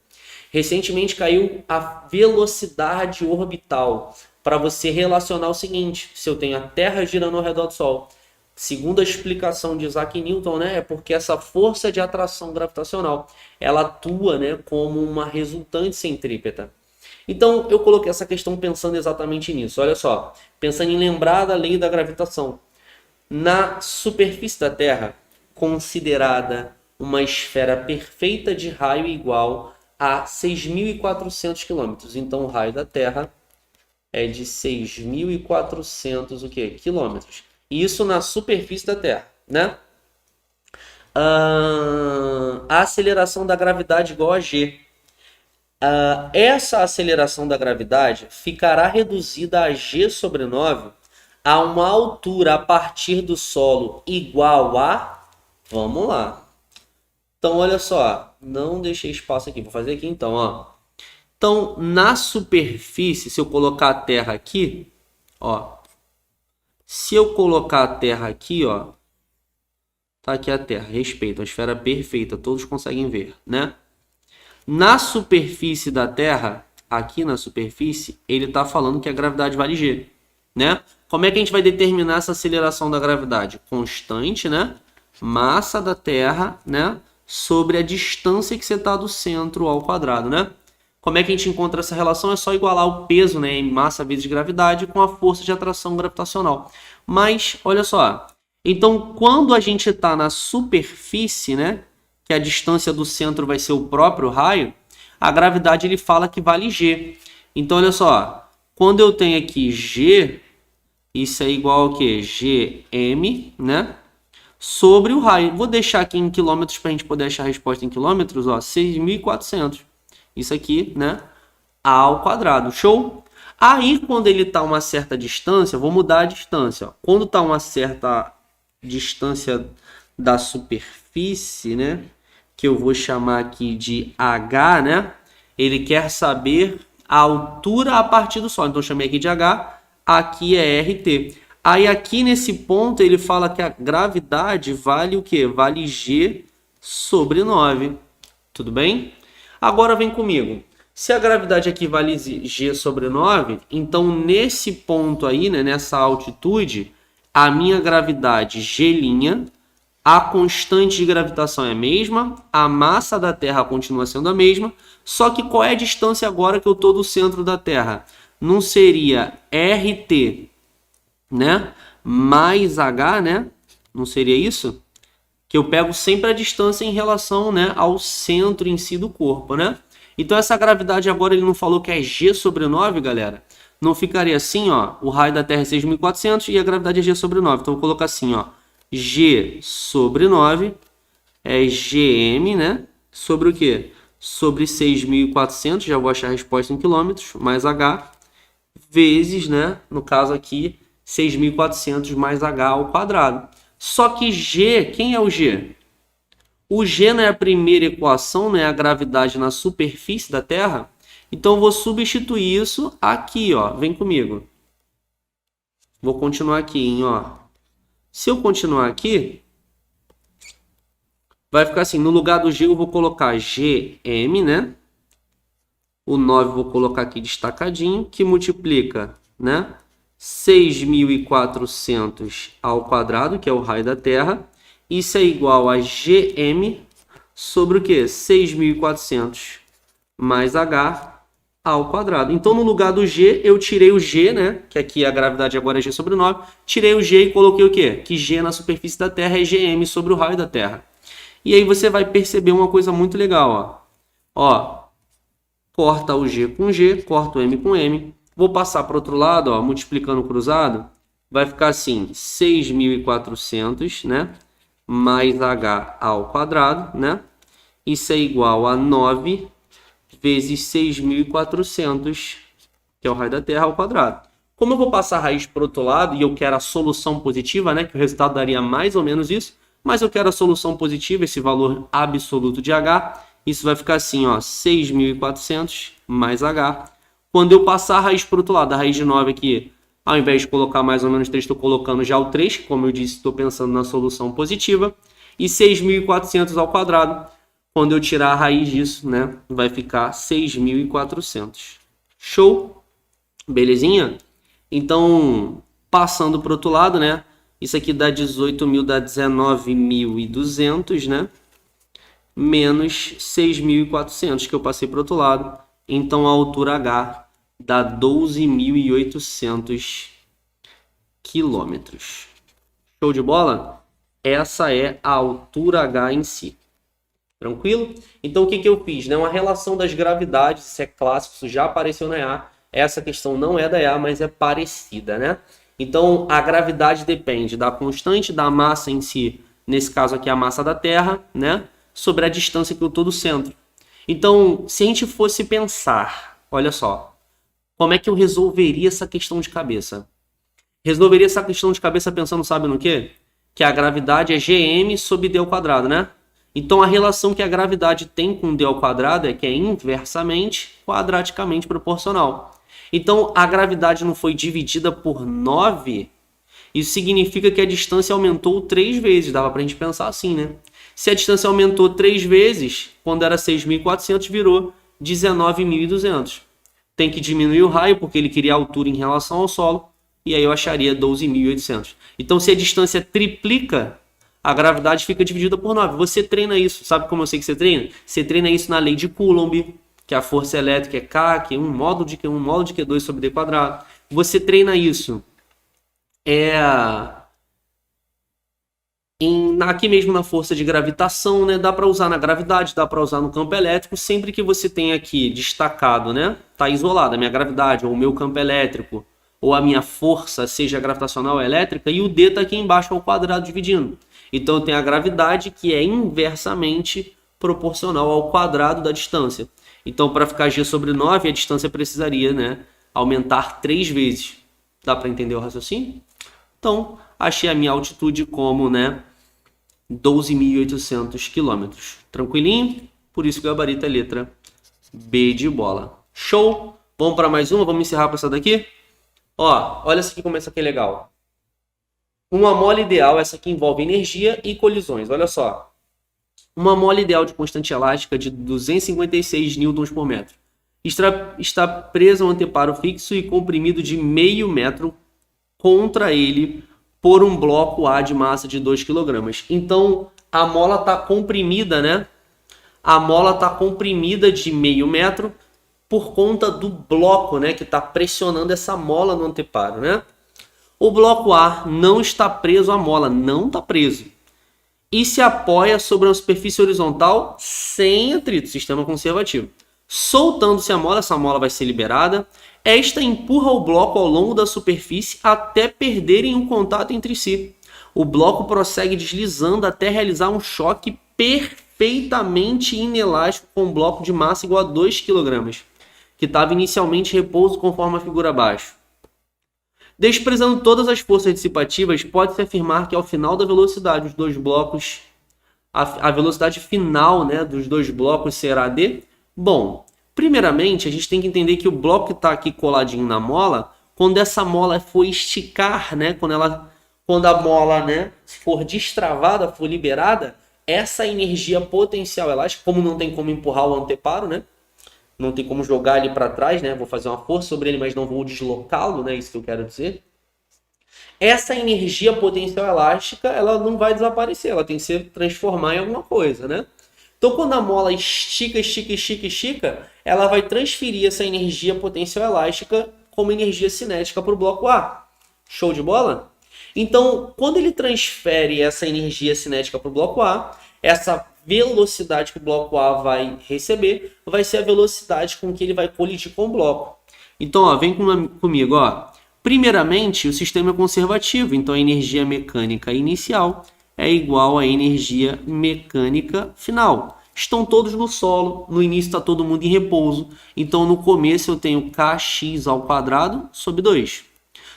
Recentemente caiu a velocidade orbital, para você relacionar o seguinte: se eu tenho a Terra girando ao redor do Sol, Segundo a explicação de Isaac Newton, né, é porque essa força de atração gravitacional, ela atua, né, como uma resultante centrípeta. Então, eu coloquei essa questão pensando exatamente nisso. Olha só, pensando em lembrar da lei da gravitação. Na superfície da Terra, considerada uma esfera perfeita de raio igual a 6.400 quilômetros. Então, o raio da Terra é de 6.400 o quê? Quilômetros. Isso na superfície da Terra, né? A aceleração da gravidade igual a g. Essa aceleração da gravidade ficará reduzida a g sobre 9 a uma altura a partir do solo igual a... Vamos lá. Então, olha só. Não deixei espaço aqui. Vou fazer aqui então, ó. Então, na superfície, se eu colocar a Terra aqui, ó. Se eu colocar a Terra aqui, ó. Tá aqui a Terra. Respeito, a esfera perfeita. Todos conseguem ver, né? Na superfície da Terra, aqui na superfície, ele está falando que a gravidade vale g, né? Como é que a gente vai determinar essa aceleração da gravidade? Constante, né? Massa da Terra, né? Sobre a distância que você está do centro ao quadrado, né? Como é que a gente encontra essa relação? É só igualar o peso, né, em massa vezes gravidade com a força de atração gravitacional. Mas, olha só. Então, quando a gente está na superfície, né? Que a distância do centro vai ser o próprio raio, a gravidade ele fala que vale g. Então, olha só. Quando eu tenho aqui g, isso é igual ao quê? Gm, né? Sobre o raio. Vou deixar aqui em quilômetros para a gente poder achar a resposta em quilômetros, ó, 6.400. Isso aqui, né? Ao quadrado. Show? Aí, quando ele está a uma certa distância, vou mudar a distância. Ó. Quando está a uma certa distância da superfície, né? Que eu vou chamar aqui de H, né? Ele quer saber a altura a partir do Sol. Então, eu chamei aqui de H. Aqui é RT. Aí, aqui nesse ponto, ele fala que a gravidade vale o quê? Vale G sobre 9. Tudo bem? Agora vem comigo. Se a gravidade aqui vale G sobre 9, então nesse ponto aí, né, nessa altitude, a minha gravidade G', a constante de gravitação é a mesma, a massa da Terra continua sendo a mesma, só que qual é a distância agora que eu estou do centro da Terra? Não seria RT, né, mais H, né? Não seria isso? Que eu pego sempre a distância em relação, né, ao centro em si do corpo, né? Então essa gravidade agora ele não falou que é G sobre 9, galera? Não ficaria assim, ó, o raio da Terra é 6.400 e a gravidade é G sobre 9. Então eu vou colocar assim, ó, G sobre 9 é Gm, né? Sobre o quê? Sobre 6.400, já vou achar a resposta em quilômetros, mais H, vezes, né? No caso aqui, 6.400 mais H ao quadrado. Só que G, quem é o G? O G não é a primeira equação, né? A gravidade na superfície da Terra. Então, eu vou substituir isso aqui, ó. Vem comigo. Vou continuar aqui, hein, ó. Se eu continuar aqui, vai ficar assim, no lugar do G eu vou colocar Gm, né? O 9 eu vou colocar aqui destacadinho, que multiplica, né? 6.400 ao quadrado, que é o raio da Terra. Isso é igual a Gm sobre o quê? 6.400 mais H ao quadrado. Então, no lugar do G, eu tirei o G, né? Que aqui a gravidade agora é G sobre 9. Tirei o G e coloquei o quê? Que G na superfície da Terra é Gm sobre o raio da Terra. E aí você vai perceber uma coisa muito legal, ó. Ó, corta o G com G, corta o M com M. Vou passar para o outro lado, ó, multiplicando cruzado. Vai ficar assim, 6.400, né? Mais H ao quadrado, né? Isso é igual a 9 vezes 6.400, que é o raio da Terra, ao quadrado. Como eu vou passar a raiz para o outro lado e eu quero a solução positiva, né? Que o resultado daria mais ou menos isso. Mas eu quero a solução positiva, esse valor absoluto de H. Isso vai ficar assim, ó, 6.400 mais H. Quando eu passar a raiz para o outro lado, a raiz de 9 aqui, ao invés de colocar mais ou menos 3, estou colocando já o 3. Como eu disse, estou pensando na solução positiva. E 6.400 ao quadrado. Quando eu tirar a raiz disso, né, vai ficar 6.400. Show? Belezinha? Então, passando para o outro lado, né, Isso aqui dá 18.000, dá 19.200, né? Menos 6.400 que eu passei para o outro lado. Então, a altura H dá 12.800 quilômetros. Show de bola? Essa é a altura H em si. Tranquilo? Então, o que eu fiz? Né? Uma relação das gravidades, isso é clássico, isso já apareceu na EA. Essa questão não é da EA, mas é parecida, né? Então, a gravidade depende da constante, da massa em si, nesse caso aqui a massa da Terra, né? Sobre a distância que eu estou do centro. Então, se a gente fosse pensar, olha só, como é que eu resolveria essa questão de cabeça? Resolveria essa questão de cabeça pensando, sabe no quê? Que a gravidade é Gm sobre d ao quadrado, né? Então, a relação que a gravidade tem com d ao quadrado é que é inversamente, quadraticamente proporcional. Então, a gravidade não foi dividida por 9, isso significa que a distância aumentou 3 vezes. Dava para a gente pensar assim, né? Se a distância aumentou 3 vezes, quando era 6.400, virou 19.200. Tem que diminuir o raio, porque ele queria altura em relação ao solo, e aí eu acharia 12.800. Então, se a distância triplica, a gravidade fica dividida por 9. Você treina isso. Sabe como eu sei que você treina? Você treina isso na lei de Coulomb, que a força elétrica é K, que é 1 módulo de Q1 módulo de Q2 sobre D quadrado. Você treina isso aqui mesmo na força de gravitação, né? Dá para usar na gravidade, dá para usar no campo elétrico, sempre que você tem aqui destacado, né? Tá isolada a minha gravidade, ou o meu campo elétrico, ou a minha força, seja gravitacional ou elétrica, e o D está aqui embaixo ao quadrado dividindo. Então eu tenho a gravidade que é inversamente proporcional ao quadrado da distância. Então, para ficar G sobre 9, a distância precisaria, né, aumentar 3 vezes. Dá para entender o raciocínio? Então, achei a minha altitude como, né, 12.800 quilômetros. Tranquilinho? Por isso que o gabarito é letra B de bola. Show? Vamos para mais uma? Vamos encerrar para essa daqui? Ó, olha essa aqui como essa aqui é legal. Uma mola ideal, essa aqui envolve energia e colisões. Olha só. Uma mola ideal de constante elástica de 256 newtons por metro. Está presa a um anteparo fixo e comprimido de meio metro contra ele por um bloco A de massa de 2 kg. Então, a mola está comprimida, né? A mola está comprimida de meio metro por conta do bloco, né? Que está pressionando essa mola no anteparo, né? O bloco A não está preso à mola, não está preso. E se apoia sobre uma superfície horizontal sem atrito, sistema conservativo. Soltando-se a mola, essa mola vai ser liberada. Esta empurra o bloco ao longo da superfície até perderem o contato entre si. O bloco prossegue deslizando até realizar um choque perfeitamente inelástico com um bloco de massa igual a 2 kg, que estava inicialmente em repouso conforme a figura abaixo. Desprezando todas as forças dissipativas, pode-se afirmar que ao final da velocidade dos dois blocos, a velocidade final, né, dos dois blocos será d? Bom, primeiramente a gente tem que entender que o bloco que está aqui coladinho na mola, quando essa mola for esticar, né, quando a mola, né, for destravada, for liberada, essa energia potencial elástica, como não tem como empurrar o anteparo, né, não tem como jogar ele para trás, né? Vou fazer uma força sobre ele, mas não vou deslocá-lo, né? Isso que eu quero dizer. Essa energia potencial elástica, ela não vai desaparecer, ela tem que se transformar em alguma coisa, né? Então, quando a mola estica, ela vai transferir essa energia potencial elástica como energia cinética para o bloco A. Show de bola? Então, quando ele transfere essa energia cinética para o bloco A, essa velocidade que o bloco A vai receber vai ser a velocidade com que ele vai colidir com o bloco. Então, ó, vem comigo. Ó. Primeiramente, o sistema é conservativo, então a energia mecânica inicial é igual à energia mecânica final. Estão todos no solo, no início está todo mundo em repouso, então no começo eu tenho kx ao quadrado sobre 2.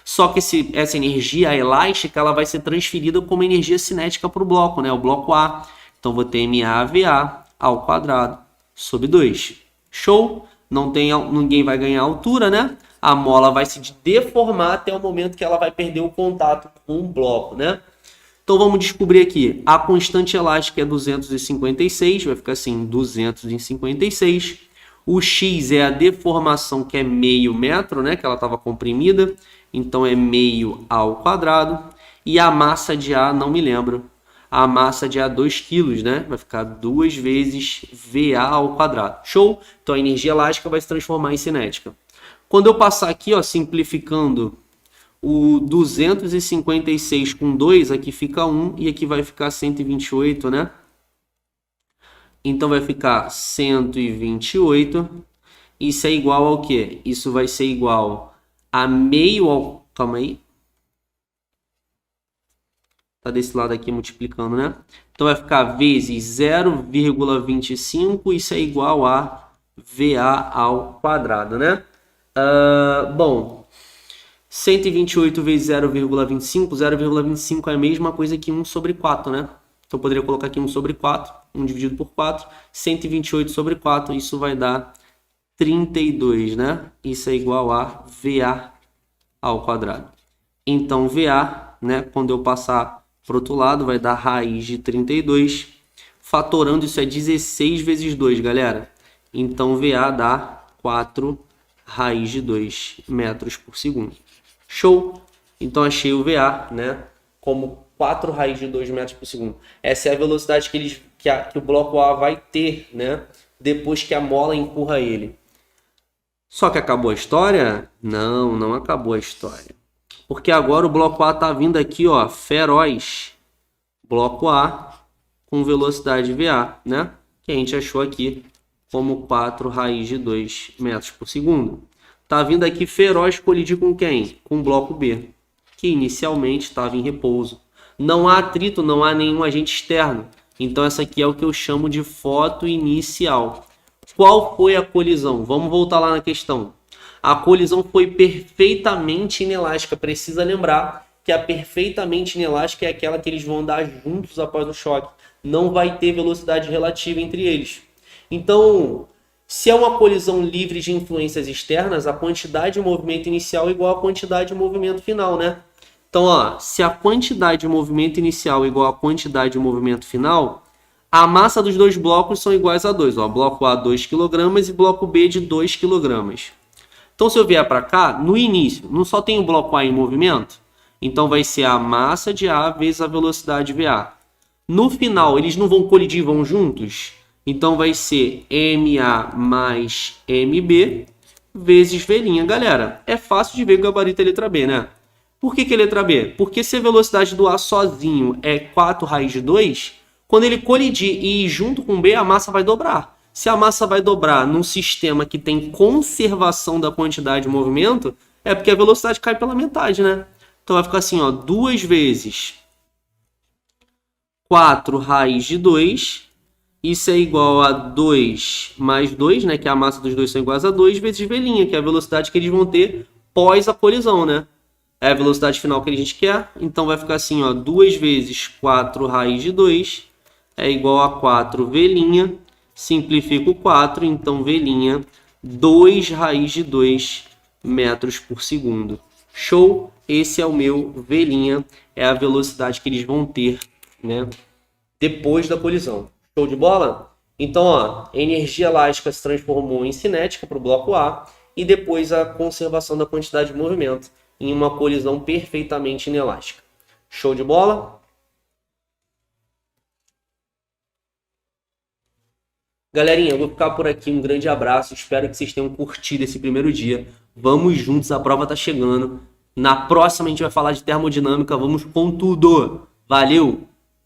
Só que essa energia elástica ela vai ser transferida como energia cinética para o bloco, né? O bloco A. Então, vou ter MAVA ao quadrado sobre 2. Show? Ninguém vai ganhar altura, né? A mola vai se deformar até o momento que ela vai perder o contato com o bloco, né? Então, vamos descobrir aqui. A constante elástica é 256, vai ficar assim, 256. O x é a deformação, que é meio metro, né? Que ela estava comprimida. Então, é meio ao quadrado. E a massa de A, não me lembro. A massa de A 2 kg, né? Vai ficar 2 vezes VA ao quadrado. Show? Então a energia elástica vai se transformar em cinética. Quando eu passar aqui, ó, simplificando o 256 com 2, aqui fica 1 e aqui vai ficar 128, né? Então vai ficar 128. Isso é igual ao quê? Isso vai ser igual a meio ao... Calma aí. Tá desse lado aqui multiplicando, né? Então vai ficar vezes 0,25. Isso é igual a VA ao quadrado, né? Bom, 128 vezes 0,25. 0,25 é a mesma coisa que 1 sobre 4, né? Então eu poderia colocar aqui 1 sobre 4. 1 dividido por 4. 128 sobre 4. Isso vai dar 32, né? Isso é igual a VA ao quadrado. Então, VA, né? Quando eu passar para o outro lado, vai dar raiz de 32. Fatorando, isso é 16 vezes 2, galera. Então, VA dá 4 raiz de 2 metros por segundo. Show! Então, achei o VA, né? Como 4 raiz de 2 metros por segundo. Essa é a velocidade que o bloco A vai ter, né? Depois que a mola empurra ele. Só que acabou a história? Não, não acabou a história. Porque agora o bloco A está vindo aqui, ó, feroz. Bloco A com velocidade VA, né? Que a gente achou aqui como 4 raiz de 2 metros por segundo. Está vindo aqui feroz colidir com quem? Com o bloco B, que inicialmente estava em repouso. Não há atrito, não há nenhum agente externo. Então essa aqui é o que eu chamo de foto inicial. Qual foi a colisão? Vamos voltar lá na questão. A colisão foi perfeitamente inelástica. Precisa lembrar que a perfeitamente inelástica é aquela que eles vão andar juntos após o choque. Não vai ter velocidade relativa entre eles. Então, se é uma colisão livre de influências externas, a quantidade de movimento inicial é igual à quantidade de movimento final, né? Então, ó, se a quantidade de movimento inicial é igual à quantidade de movimento final, a massa dos dois blocos são iguais a 2. Ó, bloco A 2 kg e bloco B de 2 kg. Então, se eu vier para cá, no início, não só tem o bloco A em movimento? Então, vai ser a massa de A vezes a velocidade VA. No final, eles não vão colidir, vão juntos? Então, vai ser MA mais MB vezes V'. Galera, é fácil de ver que o gabarito é letra B, né? Por que é letra B? Porque se a velocidade do A sozinho é 4 raiz de 2, quando ele colidir e ir junto com B, a massa vai dobrar. Se a massa vai dobrar num sistema que tem conservação da quantidade de movimento, é porque a velocidade cai pela metade, né? Então vai ficar assim, ó, 2 vezes 4 raiz de 2. Isso é igual a 2 mais 2, né? Que a massa dos dois são iguais a 2, vezes V', que é a velocidade que eles vão ter pós a colisão, né? É a velocidade final que a gente quer. Então vai ficar assim, ó, 2 vezes 4 raiz de 2 é igual a 4V'. Simplifico 4, então V', 2 raiz de 2 metros por segundo. Show? Esse é o meu V', é a velocidade que eles vão ter, né, depois da colisão. Show de bola? Então, ó, energia elástica se transformou em cinética para o bloco A e depois a conservação da quantidade de movimento em uma colisão perfeitamente inelástica. Show de bola? Galerinha, eu vou ficar por aqui. Um grande abraço. Espero que vocês tenham curtido esse primeiro dia. Vamos juntos, a prova tá chegando. Na próxima a gente vai falar de termodinâmica. Vamos com tudo. Valeu!